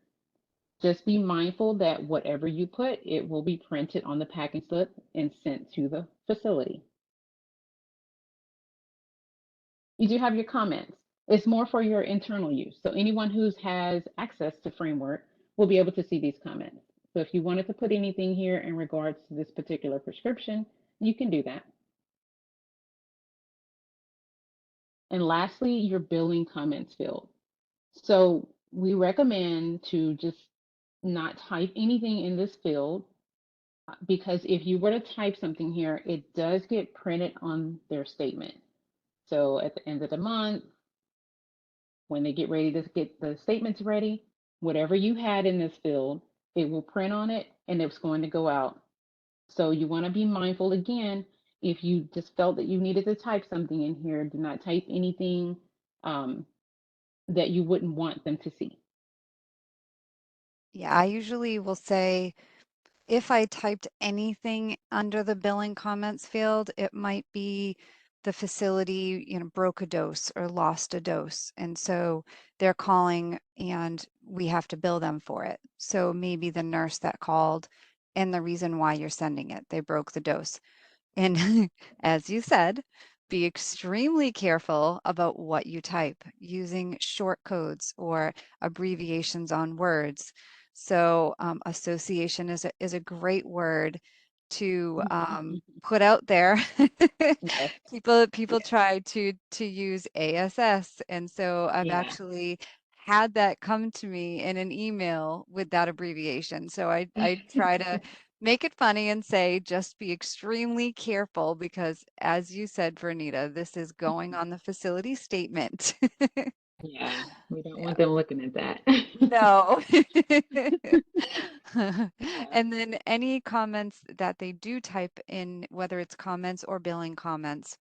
Just be mindful that whatever you put, it will be printed on the packing slip and sent to the facility. You do have your comments. It's more for your internal use. So anyone who has access to Framework will be able to see these comments. So if you wanted to put anything here in regards to this particular prescription, you can do that. And lastly, your billing comments field. So we recommend to just not type anything in this field, because if you were to type something here, it does get printed on their statement. So at the end of the month, when they get ready to get the statements ready, whatever you had in this field, it will print on it and it's going to go out. So you want to be mindful again, if you just felt that you needed to type something in here, do not type anything that you wouldn't want them to see. Yeah, I usually will say if I typed anything under the billing comments field, it might be the facility, broke a dose or lost a dose. And so they're calling and we have to bill them for it. So maybe the nurse that called and the reason why you're sending it, they broke the dose. And as you said, be extremely careful about what you type using short codes or abbreviations on words. So association is a great word to put out there. Yes, People yes, try to use ASS, and so I've yeah. actually had that come to me in an email with that abbreviation. So I try to make it funny and say, just be extremely careful because, as you said, Vernita, this is going on the facility statement. Yeah, we don't Yeah. want them looking at that. No. Yeah. And then any comments that they do type in, whether it's comments or billing comments,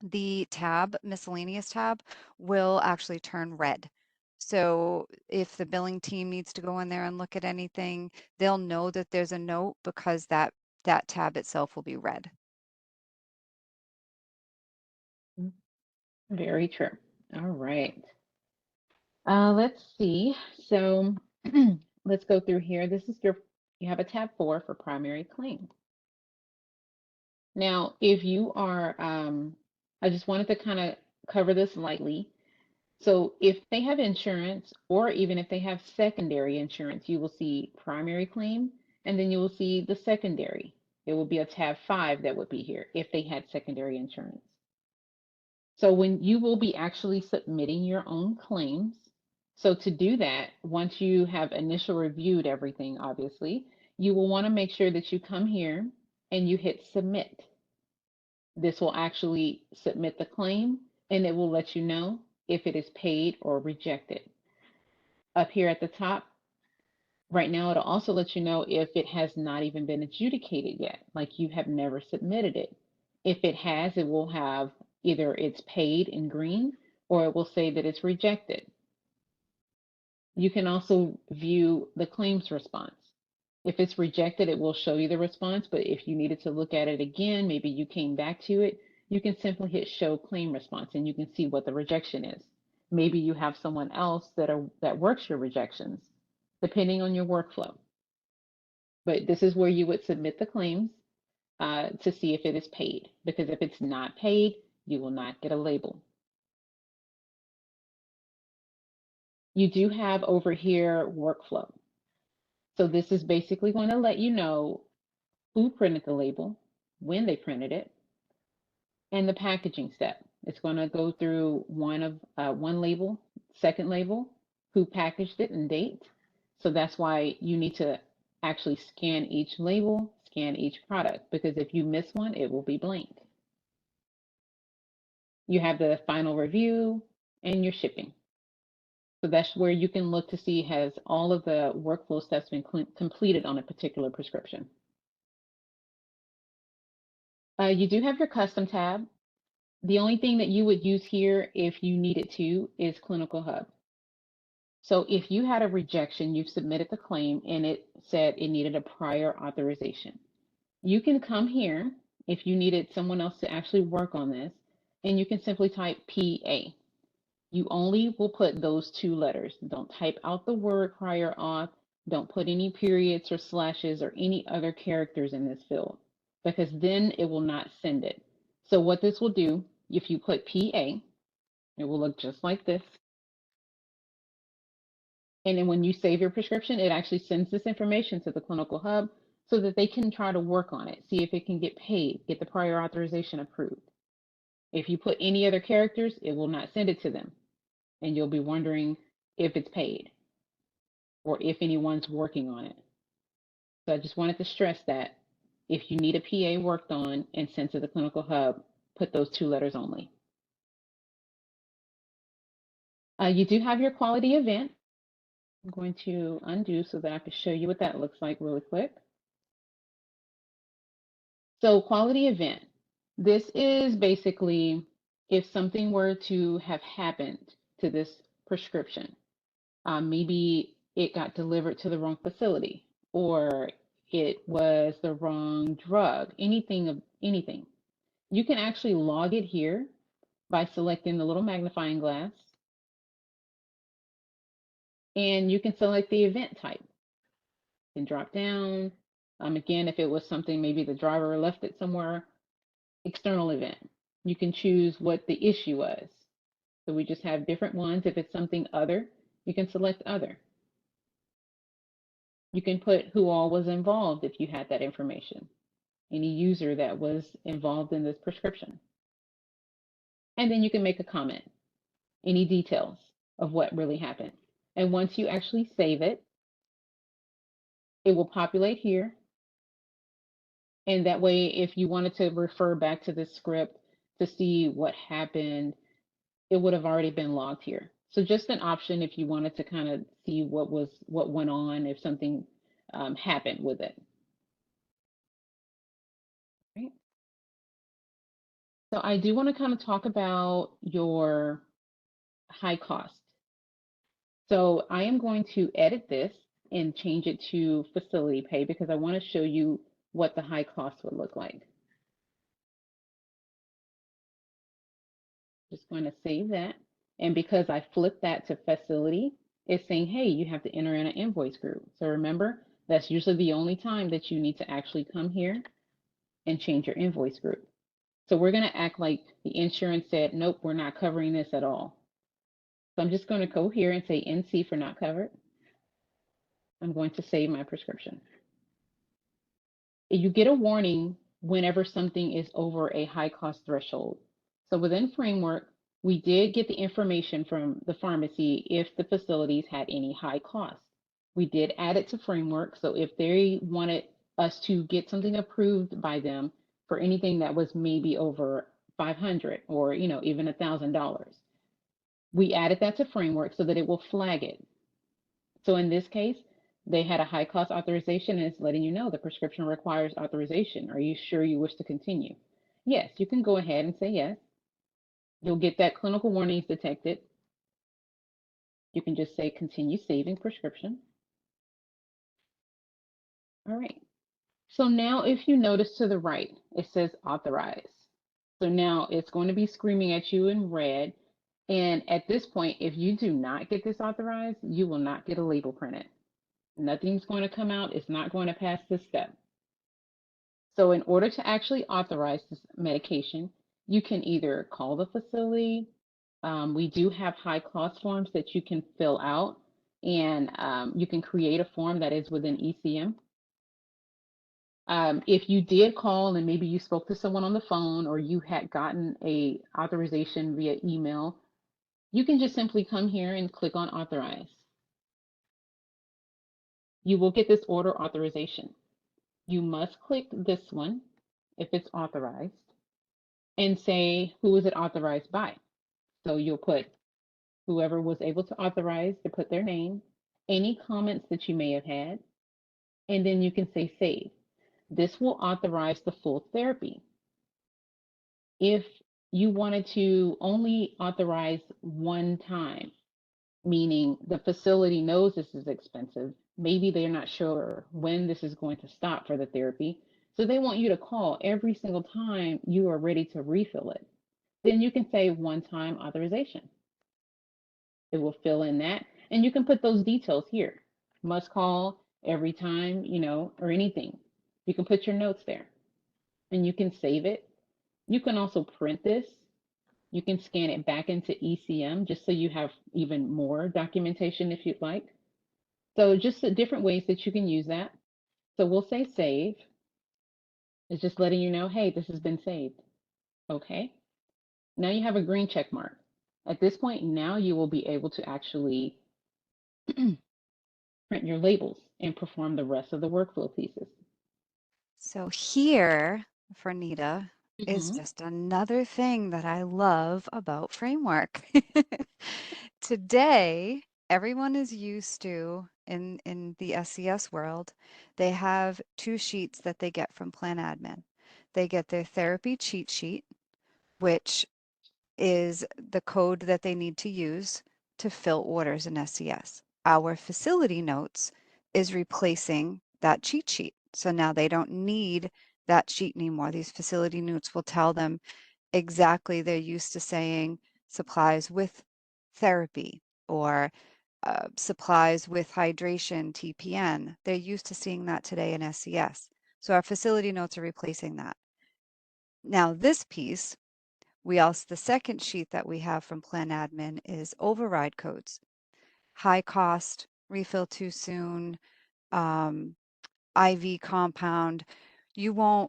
the tab, miscellaneous tab, will actually turn red. So if the billing team needs to go in there and look at anything, they'll know that there's a note because that tab itself will be red. Very true. All right. Let's see. So let's go through here. This is you have a tab 4 for primary claim. Now, if you are, I just wanted to kind of cover this lightly. So if they have insurance, or even if they have secondary insurance, you will see primary claim, and then you will see the secondary. It will be a tab 5 that would be here if they had secondary insurance. So when you will be actually submitting your own claims, So to do that, once you have initial reviewed everything, obviously, you will want to make sure that you come here and you hit submit. This will actually submit the claim and it will let you know if it is paid or rejected. Up here at the top, right now, it'll also let you know if it has not even been adjudicated yet, like you have never submitted it. If it has, it will have either it's paid in green or it will say that it's rejected. You can also view the claims response. If it's rejected, it will show you the response, but if you needed to look at it again, maybe you came back to it, you can simply hit show claim response and you can see what the rejection is. Maybe you have someone else that works your rejections, depending on your workflow. But this is where you would submit the claims to see if it is paid, because if it's not paid, you will not get a label. You do have over here workflow. So this is basically going to let you know who printed the label, when they printed it, and the packaging step. It's going to go through one label, second label, who packaged it, and date. So that's why you need to actually scan each label, scan each product, because if you miss one, it will be blank. You have the final review and your shipping. So that's where you can look to see has all of the workflow steps been completed on a particular prescription. You do have your custom tab. The only thing that you would use here if you needed to is Clinical Hub. So if you had a rejection, you've submitted the claim and it said it needed a prior authorization. You can come here if you needed someone else to actually work on this, and you can simply type PA. You only will put those two letters. Don't type out the word prior auth. Don't put any periods or slashes or any other characters in this field, because then it will not send it. So what this will do, if you put PA, it will look just like this. And then when you save your prescription, it actually sends this information to the Clinical Hub so that they can try to work on it, see if it can get paid, get the prior authorization approved. If you put any other characters, it will not send it to them. And you'll be wondering if it's paid or if anyone's working on it. So I just wanted to stress that if you need a PA worked on and sent to the Clinical Hub, put those two letters only. You do have your quality event. I'm going to undo so that I can show you what that looks like really quick. So quality event. This is basically if something were to have happened to this prescription. Maybe it got delivered to the wrong facility, or it was the wrong drug, anything. You can actually log it here by selecting the little magnifying glass, and you can select the event type. You can drop down. Again, if it was something, maybe the driver left it somewhere, external event. You can choose what the issue was. So we just have different ones. If it's something other, you can select other. You can put who all was involved if you had that information, any user that was involved in this prescription. And then you can make a comment, any details of what really happened. And once you actually save it, it will populate here. And that way, if you wanted to refer back to the script to see what happened, it would have already been logged here. So just an option if you wanted to kind of see what went on, if something happened with it. Right. So I do want to kind of talk about your high cost. So I am going to edit this and change it to facility pay because I want to show you what the high cost would look like. Just going to save that. And because I flipped that to facility, it's saying, hey, you have to enter in an invoice group. So remember, that's usually the only time that you need to actually come here and change your invoice group. So we're going to act like the insurance said, nope, we're not covering this at all. So I'm just going to go here and say NC for not covered. I'm going to save my prescription. You get a warning whenever something is over a high cost threshold. So within Framework, We did get the information from the pharmacy if the facilities had any high costs. We did add it to framework. So if they wanted us to get something approved by them for anything that was maybe over 500 or even $1,000, we added that to framework so that it will flag it. So in this case, they had a high cost authorization and it's letting you know the prescription requires authorization. Are you sure you wish to continue? Yes, you can go ahead and say yes. You'll get that clinical warnings detected. You can just say continue saving prescription. All right. So now if you notice to the right, it says authorize. So now it's going to be screaming at you in red. And at this point, if you do not get this authorized, you will not get a label printed. Nothing's going to come out. It's not going to pass this step. So in order to actually authorize this medication, you can either call the facility. We do have high cost forms that you can fill out, and you can create a form that is within ECM. If you did call and maybe you spoke to someone on the phone or you had gotten a authorization via email, you can just simply come here and click on authorize. You will get this order authorization. You must click this one if it's authorized and say who is it authorized by. So you'll put whoever was able to authorize to put their name, any comments that you may have had, and then you can say save. This will authorize the full therapy. If you wanted to only authorize one time, meaning the facility knows this is expensive, maybe they're not sure when this is going to stop for the therapy, so they want you to call every single time you are ready to refill it, then you can say one-time authorization. It will fill in that, and you can put those details here. Must call every time, or anything. You can put your notes there and you can save it. You can also print this. You can scan it back into ECM just so you have even more documentation if you'd like. So just the different ways that you can use that. So we'll say save. It's just letting you know, hey, this has been saved. Okay. Now you have a green check mark. At this point, now you will be able to actually print your labels and perform the rest of the workflow pieces. So here, for Nita, is Hmm. just another thing that I love about Framework. Today, everyone is used to in the SCS world, they have two sheets that they get from Plan Admin. They get their therapy cheat sheet, which is the code that they need to use to fill orders in SCS. Our facility notes is replacing that cheat sheet. So now they don't need that sheet anymore. These facility notes will tell them exactly, they're used to saying supplies with therapy or supplies with hydration, TPN. They're used to seeing that today in SCS. So our facility notes are replacing that. Now this piece, the second sheet that we have from Plan Admin is override codes. High cost, refill too soon, um, IV compound.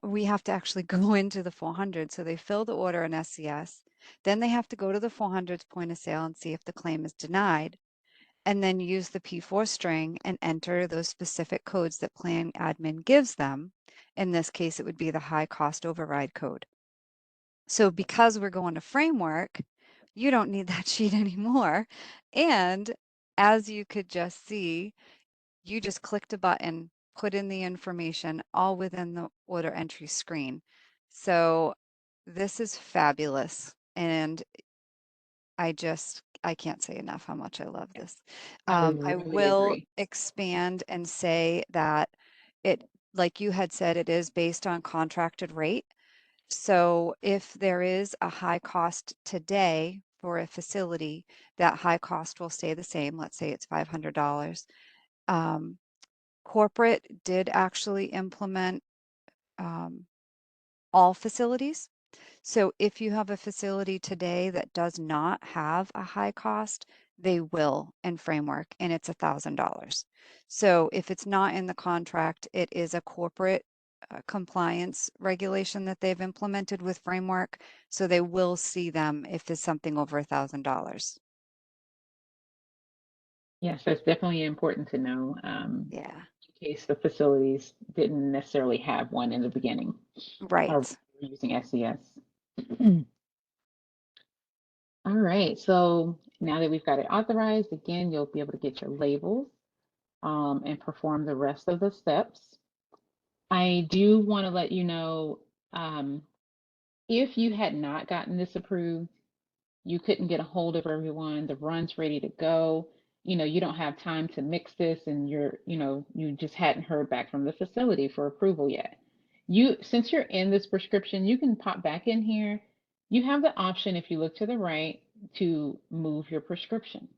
We have to actually go into the 400. So they fill the order in SCS. Then they have to go to the 400's point of sale and see if the claim is denied. And then use the P4 string and enter those specific codes that Plan Admin gives them. In this case, it would be the high cost override code. So because we're going to framework, you don't need that sheet anymore. And as you could just see, you just clicked a button, put in the information all within the order entry screen. So this is fabulous. And I can't say enough how much I love this. I I really will agree. expand and say that it, like you had said, it is based on contracted rate. So if there is a high cost today for a facility, that high cost will stay the same. Let's say it's $500. Um, Corporate did actually implement um, all facilities. So if you have a facility today that does not have a high cost, they will in framework, and it's $1,000. So if it's not in the contract, it is a corporate compliance regulation that they've implemented with Framework, so they will see them if there's something over $1,000. Yes, that's definitely important to know, Yeah, in case the facilities didn't necessarily have one in the beginning or right. using SES. All right, so now that we've got it authorized, again, you'll be able to get your labels and perform the rest of the steps. I do want to let you know, um, if you had not gotten this approved, you couldn't get a hold of everyone, the run's ready to go, you don't have time to mix this and you just hadn't heard back from the facility for approval yet. Since you're in this prescription, you can pop back in here. You have the option, if you look to the right, to move your prescription.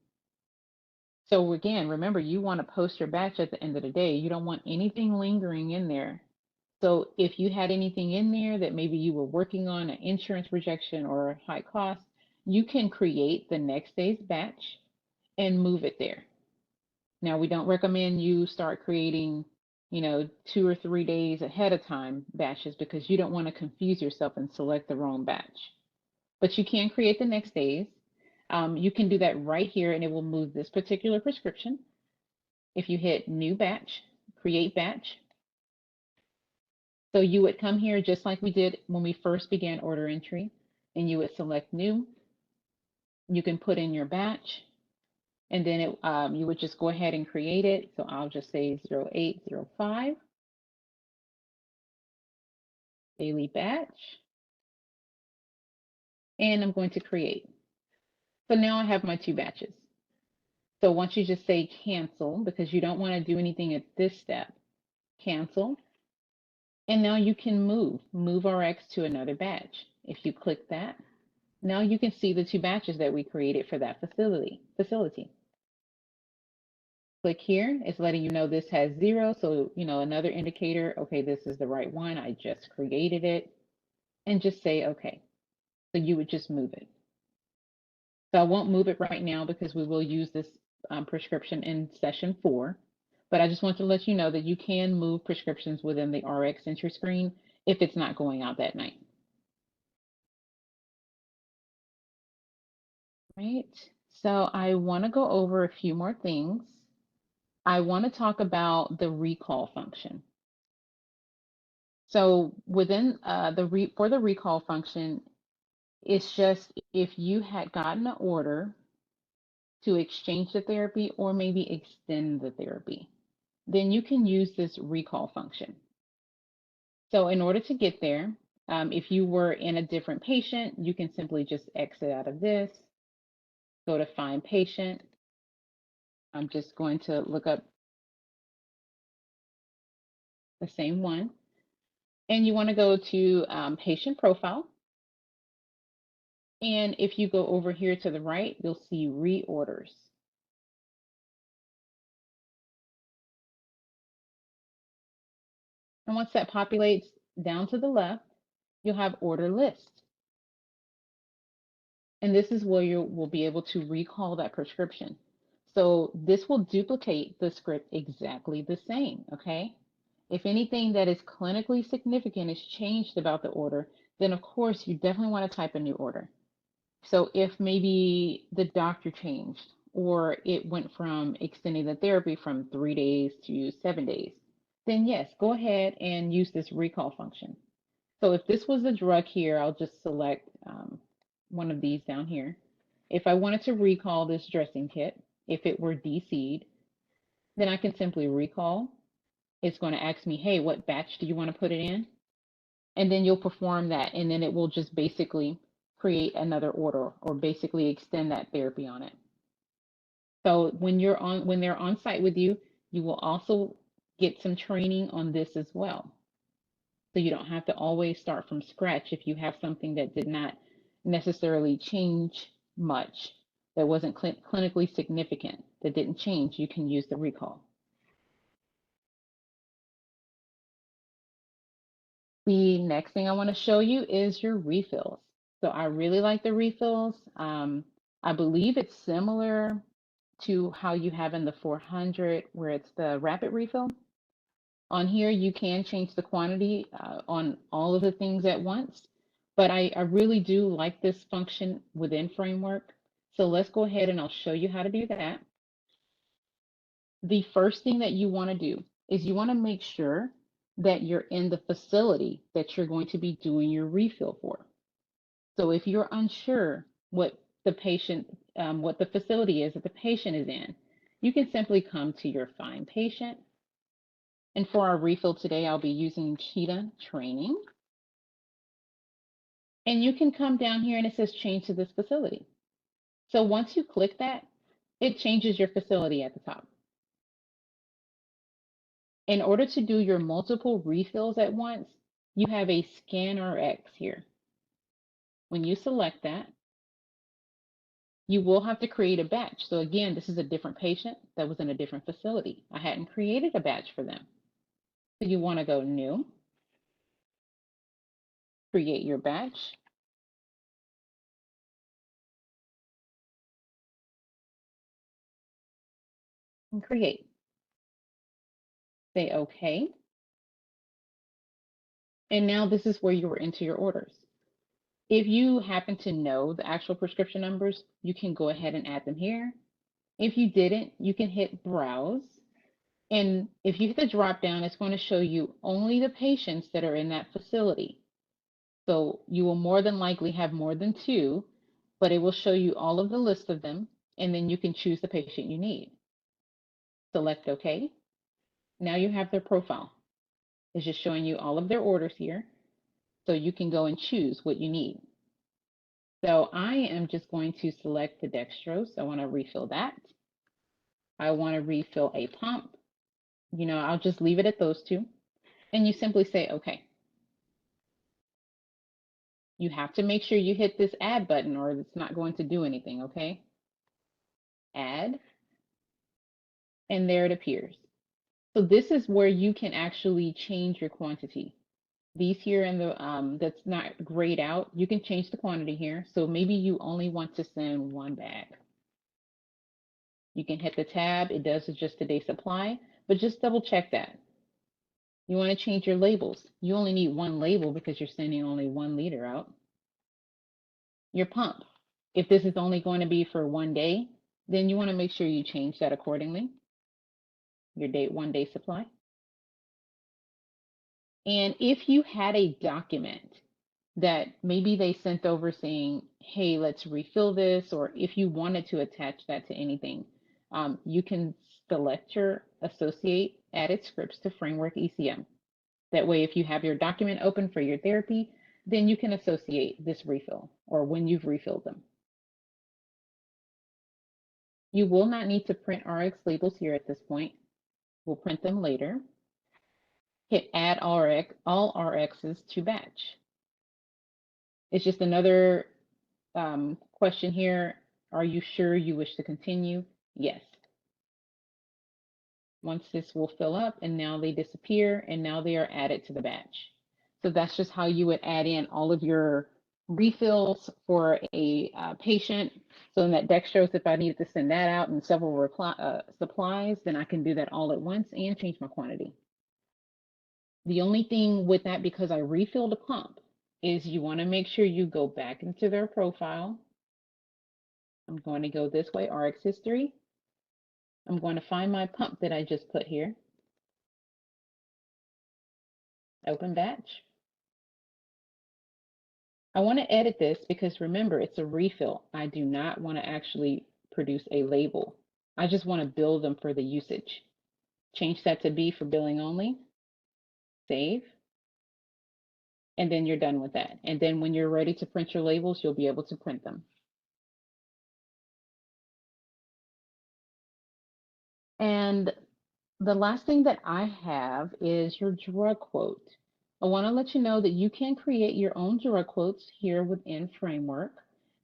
So again, remember, you want to post your batch at the end of the day. You don't want anything lingering in there. So if you had anything in there that maybe you were working on, an insurance rejection or high cost, you can create the next day's batch and move it there. Now, we don't recommend you start creating, 2 or 3 days ahead of time batches because you don't want to confuse yourself and select the wrong batch. But you can create the next days. You can do that right here and it will move this particular prescription. If you hit new batch, create batch, so you would come here just like we did when we first began order entry, and you would select new. You can put in your batch, and then you would just go ahead and create it. So I'll just say 0805, daily batch, and I'm going to create. So now I have my 2 batches. So once you just say cancel, because you don't want to do anything at this step, cancel, and now you can move RX to another batch. If you click that, now you can see the 2 batches that we created for that facility. Click here, it's letting you know this has 0. So, another indicator, okay, this is the right one. I just created it, and just say, okay. So you would just move it. So I won't move it right now because we will use this prescription in session 4. But I just want to let you know that you can move prescriptions within the RX entry screen if it's not going out that night. Right. So I want to go over a few more things. I want to talk about the recall function. So within for the recall function, it's just if you had gotten an order to exchange the therapy or maybe extend the therapy, then you can use this recall function. So in order to get there, if you were in a different patient, you can simply just exit out of this, go to find patient. I'm just going to look up the same one. And you want to go to patient profile. And if you go over here to the right, you'll see reorders. And once that populates down to the left, you'll have order list. And this is where you will be able to recall that prescription. So this will duplicate the script exactly the same, okay? If anything that is clinically significant is changed about the order, then of course you definitely want to type a new order. So if maybe the doctor changed or it went from extending the therapy from 3 days to 7 days, then yes, go ahead and use this recall function. So if this was a drug here, I'll just select one of these down here. If I wanted to recall this dressing kit, if it were DC'd, then I can simply recall. It's going to ask me, hey, what batch do you want to put it in? And then you'll perform that, and then it will just basically create another order or basically extend that therapy on it. So when they're on site with you, you will also get some training on this as well. So you don't have to always start from scratch if you have something that did not necessarily change much, that wasn't clinically significant, that didn't change, you can use the recall. The next thing I want to show you is your refills. So I really like the refills. I believe it's similar to how you have in the 400 where it's the rapid refill. On here, you can change the quantity on all of the things at once, but I really do like this function within Framework. So let's go ahead and I'll show you how to do that. The first thing that you want to do is you want to make sure that you're in the facility that you're going to be doing your refill for. So if you're unsure what the patient, what the facility is that the patient is in, you can simply come to your Find Patient. And for our refill today, I'll be using Cheetah Training. And you can come down here and it says change to this facility. So once you click that, it changes your facility at the top. In order to do your multiple refills at once, you have a ScanRx here. When you select that, you will have to create a batch. So again, this is a different patient that was in a different facility. I hadn't created a batch for them. So you want to go New, create your batch, and create. Say OK. And now this is where you will enter your orders. If you happen to know the actual prescription numbers, you can go ahead and add them here. If you didn't, you can hit Browse. And if you hit the drop down, it's going to show you only the patients that are in that facility. So you will more than likely have more than two, but it will show you all of the list of them, and then you can choose the patient you need. Select OK. Now you have their profile. It's just showing you all of their orders here, so you can go and choose what you need. So I am just going to select the dextrose. I want to refill that. I want to refill a pump. I'll just leave it at those two. And you simply say, OK. You have to make sure you hit this add button or it's not going to do anything, okay? Add, and there it appears. So this is where you can actually change your quantity. These here in the that's not grayed out, you can change the quantity here. So maybe you only want to send one bag. You can hit the tab, it does adjust today's supply, but just double check that. You want to change your labels. You only need one label because you're sending only 1 liter out. Your pump. If this is only going to be for 1 day, then you want to make sure you change that accordingly. Your 1 day supply. And if you had a document that maybe they sent over saying, hey, let's refill this, or if you wanted to attach that to anything, you can select your associate added scripts to Framework ECM. That way, if you have your document open for your therapy, then you can associate this refill or when you've refilled them. You will not need to print RX labels here at this point. We'll print them later. Hit add RX, all RXs to batch. It's just another question here. Are you sure you wish to continue? Yes. Once this will fill up and now they disappear and now they are added to the batch. So that's just how you would add in all of your refills for a patient. So in that dextrose, if I needed to send that out in several supplies, then I can do that all at once and change my quantity. The only thing with that, because I refilled a pump, is you want to make sure you go back into their profile. I'm going to go this way, RX history. I'm going to find my pump that I just put here. Open batch. I want to edit this because remember, it's a refill. I do not want to actually produce a label. I just want to bill them for the usage. Change that to B for billing only. Save. And then you're done with that. And then when you're ready to print your labels, you'll be able to print them. And the last thing that I have is your drug quote. I want to let you know that you can create your own drug quotes here within Framework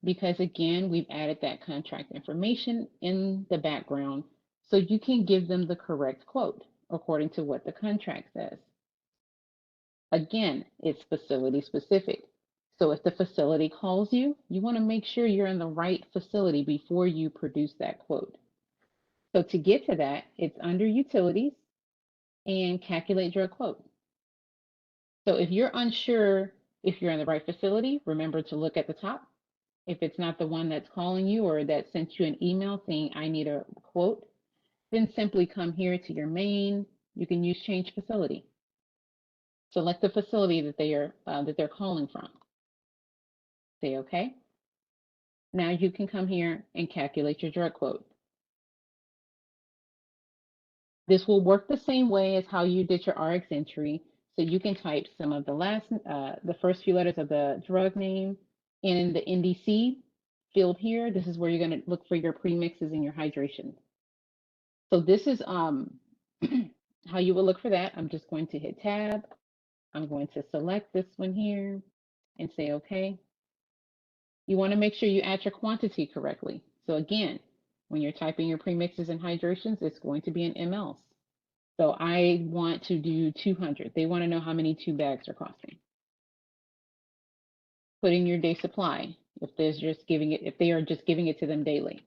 because again, we've added that contract information in the background so you can give them the correct quote according to what the contract says. Again, it's facility specific. So if the facility calls you, you want to make sure you're in the right facility before you produce that quote. So to get to that, it's under Utilities. and calculate drug quote. So if you're unsure if you're in the right facility, remember to look at the top. If it's not the one that's calling you or that sent you an email saying, I need a quote, then simply come here to your main. You can use change facility. Select the facility that they're calling from. Say okay. Now you can come here and calculate your drug quote. This will work the same way as how you did your RX entry. So you can type some of the first few letters of the drug name in the NDC field here. This is where you're going to look for your premixes and your hydration. So this is how you will look for that. I'm just going to hit tab. I'm going to select this one here and say okay. You want to make sure you add your quantity correctly. So again, when you're typing your premixes and hydrations, it's going to be in mLs. So I want to do 200. They want to know how many 2 bags are costing. Put in your day supply if they are just giving it to them daily.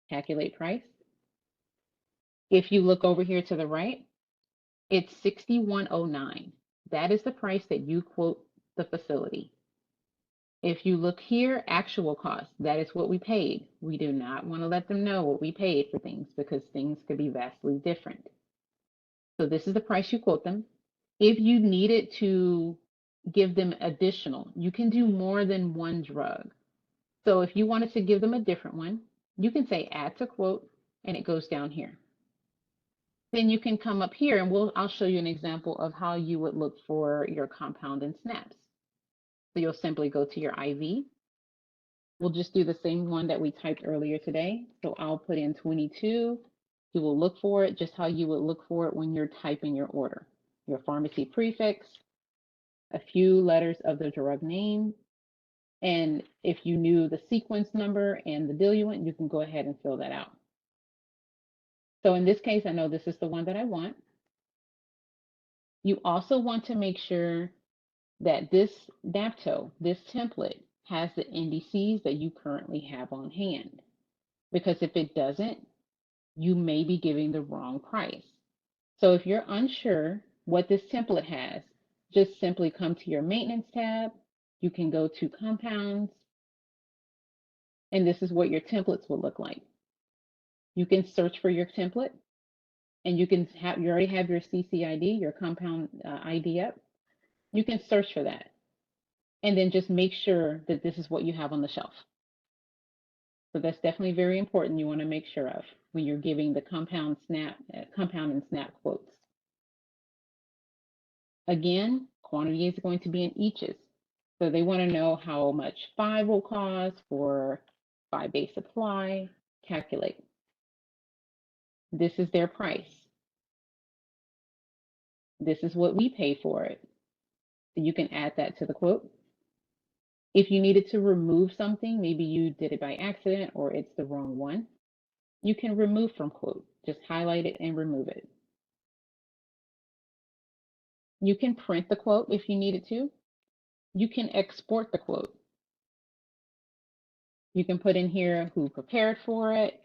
Calculate price. If you look over here to the right, it's 6109. That is the price that you quote the facility. If you look here, actual cost, that is what we paid. We do not want to let them know what we paid for things because things could be vastly different. So this is the price you quote them. If you needed to give them additional, you can do more than one drug. So if you wanted to give them a different one, you can say add to quote and it goes down here. Then you can come up here and I'll show you an example of how you would look for your compound and SNAPs. So you'll simply go to your IV. We'll just do the same one that we typed earlier today. So I'll put in 22. You will look for it just how you would look for it when you're typing your order. Your pharmacy prefix, a few letters of the drug name, and if you knew the sequence number and the diluent, you can go ahead and fill that out. So in this case, I know this is the one that I want. You also want to make sure that this NAPTO, this template, has the indices that you currently have on hand. Because if it doesn't, you may be giving the wrong price. So if you're unsure what this template has, just simply come to your maintenance tab. You can go to compounds, and this is what your templates will look like. You can search for your template, and you already have your CCID, your compound ID up. You can search for that, and then just make sure that this is what you have on the shelf. So that's definitely very important. You want to make sure of when you're giving the compound and SNAP quotes. Again, quantity is going to be in eaches. So they want to know how much 5 will cost for 5-day supply. Calculate. This is their price. This is what we pay for it. So you can add that to the quote. If you needed to remove something, maybe you did it by accident or it's the wrong one, you can remove from quote. Just highlight it and remove it. You can print the quote if you needed to. You can export the quote. You can put in here who prepared for it,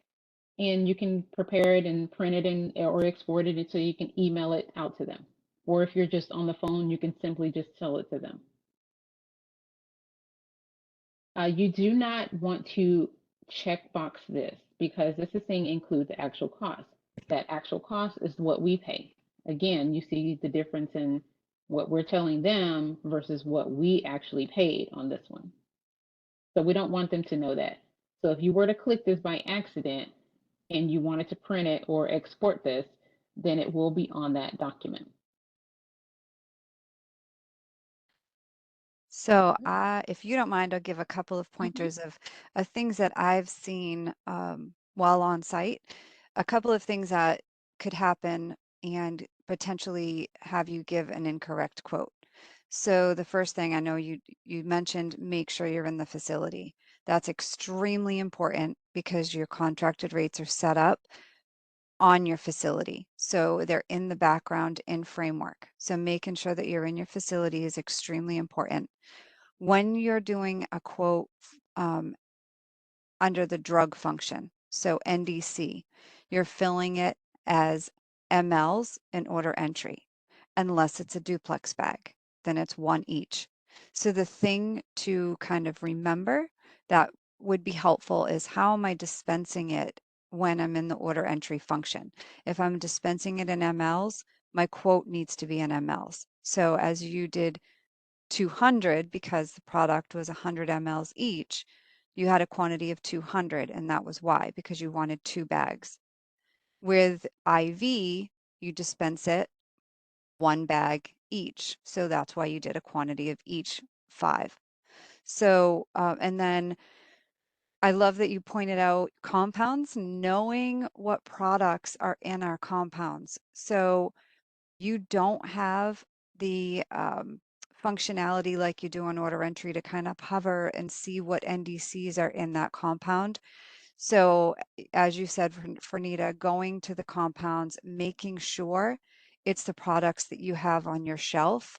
and you can prepare it and print it or export it until you can email it out to them. Or if you're just on the phone, you can simply just tell it to them. You do not want to checkbox this because this is saying include the actual cost. That actual cost is what we pay. Again, you see the difference in what we're telling them versus what we actually paid on this one. So we don't want them to know that. So if you were to click this by accident and you wanted to print it or export this, then it will be on that document. So, if you don't mind, I'll give a couple of Mhm. pointers of things that I've seen while on site. A couple of things that could happen and potentially have you give an incorrect quote. So the first thing I know you mentioned, make sure you're in the facility. That's extremely important because your contracted rates are set up on your facility. So they're in the background in framework. So making sure that you're in your facility is extremely important. When you're doing a quote um, under the drug function, so NDC, you're filling it as mLs in order entry, unless it's a duplex bag, then it's one each. So the thing to kind of remember that would be helpful is how am I dispensing it when I'm in the order entry function? If I'm dispensing it in mLs, my quote needs to be in mLs. So as you did 200 because the product was 100 mLs each, you had a quantity of 200, and that was why, because you wanted 2 bags. With IV, you dispense it 1 bag each, so that's why you did a quantity of each 5. So, and then I love that you pointed out compounds, knowing what products are in our compounds. So you don't have the functionality like you do on order entry to kind of hover and see what NDCs are in that compound. So as you said, for Nita, going to the compounds, making sure it's the products that you have on your shelf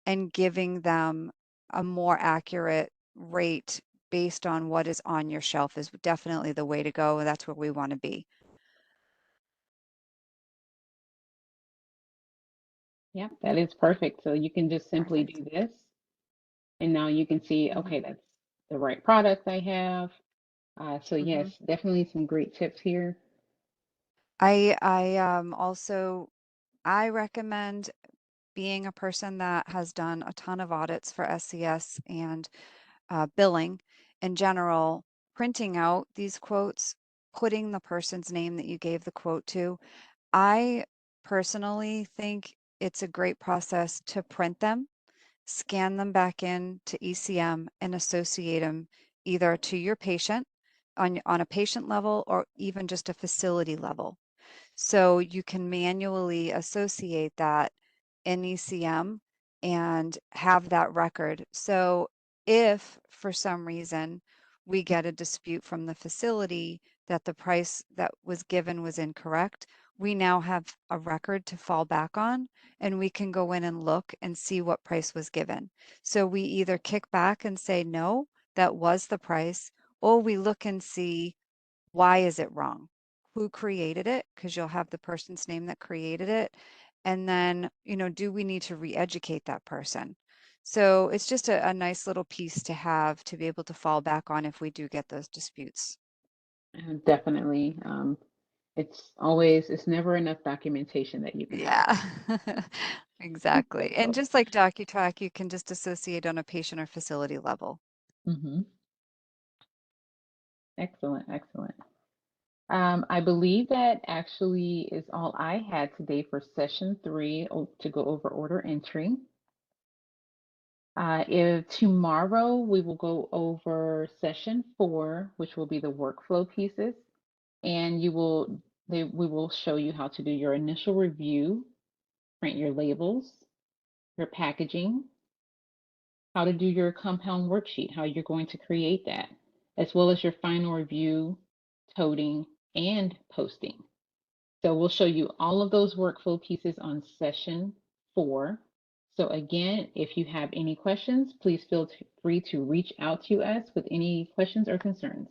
and giving them a more accurate rate based on what is on your shelf is definitely the way to go. And that's where we want to be. Yeah, that is perfect. So you can just simply Perfect. do this, and now you can see, Mhm. okay, that's the right product I have. So Mhm. yes, definitely some great tips here. I also I recommend being a person that has done a ton of audits for SCS and billing in general, printing out these quotes, putting the person's name that you gave the quote to. I personally think it's a great process to print them, scan them back in to ECM, and associate them either to your patient on a patient level or even just a facility level. So you can manually associate that in ECM and have that record. So if for some reason we get a dispute from the facility that the price that was given was incorrect, we now have a record to fall back on, and we can go in and look and see what price was given. So we either kick back and say, no, that was the price, or we look and see, why is it wrong? Who created it? Because you'll have the person's name that created it. And then, do we need to re-educate that person? So it's just a nice little piece to have to be able to fall back on if we do get those disputes. Definitely. It's never enough documentation that you can have. Yeah, exactly. And So, just like DocuTrack, you can just associate on a patient or facility level. mhm. Excellent, excellent. I believe that actually is all I had today for session 3 to go over order entry. If tomorrow we will go over session 4, which will be the workflow pieces, and we will show you how to do your initial review, print your labels, your packaging, how to do your compound worksheet, how you're going to create that, as well as your final review, toting, and posting. So we'll show you all of those workflow pieces on session 4. So again, if you have any questions, please feel free to reach out to us with any questions or concerns.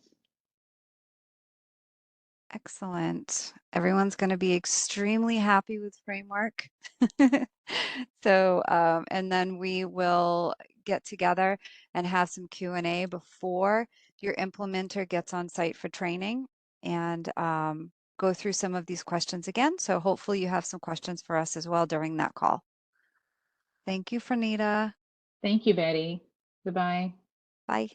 Excellent. Everyone's going to be extremely happy with Framework. So, and then we will get together and have some Q&A before your implementer gets on site for training and go through some of these questions again. So hopefully you have some questions for us as well during that call. Thank you, Franita. Thank you, Betty. Goodbye. Bye.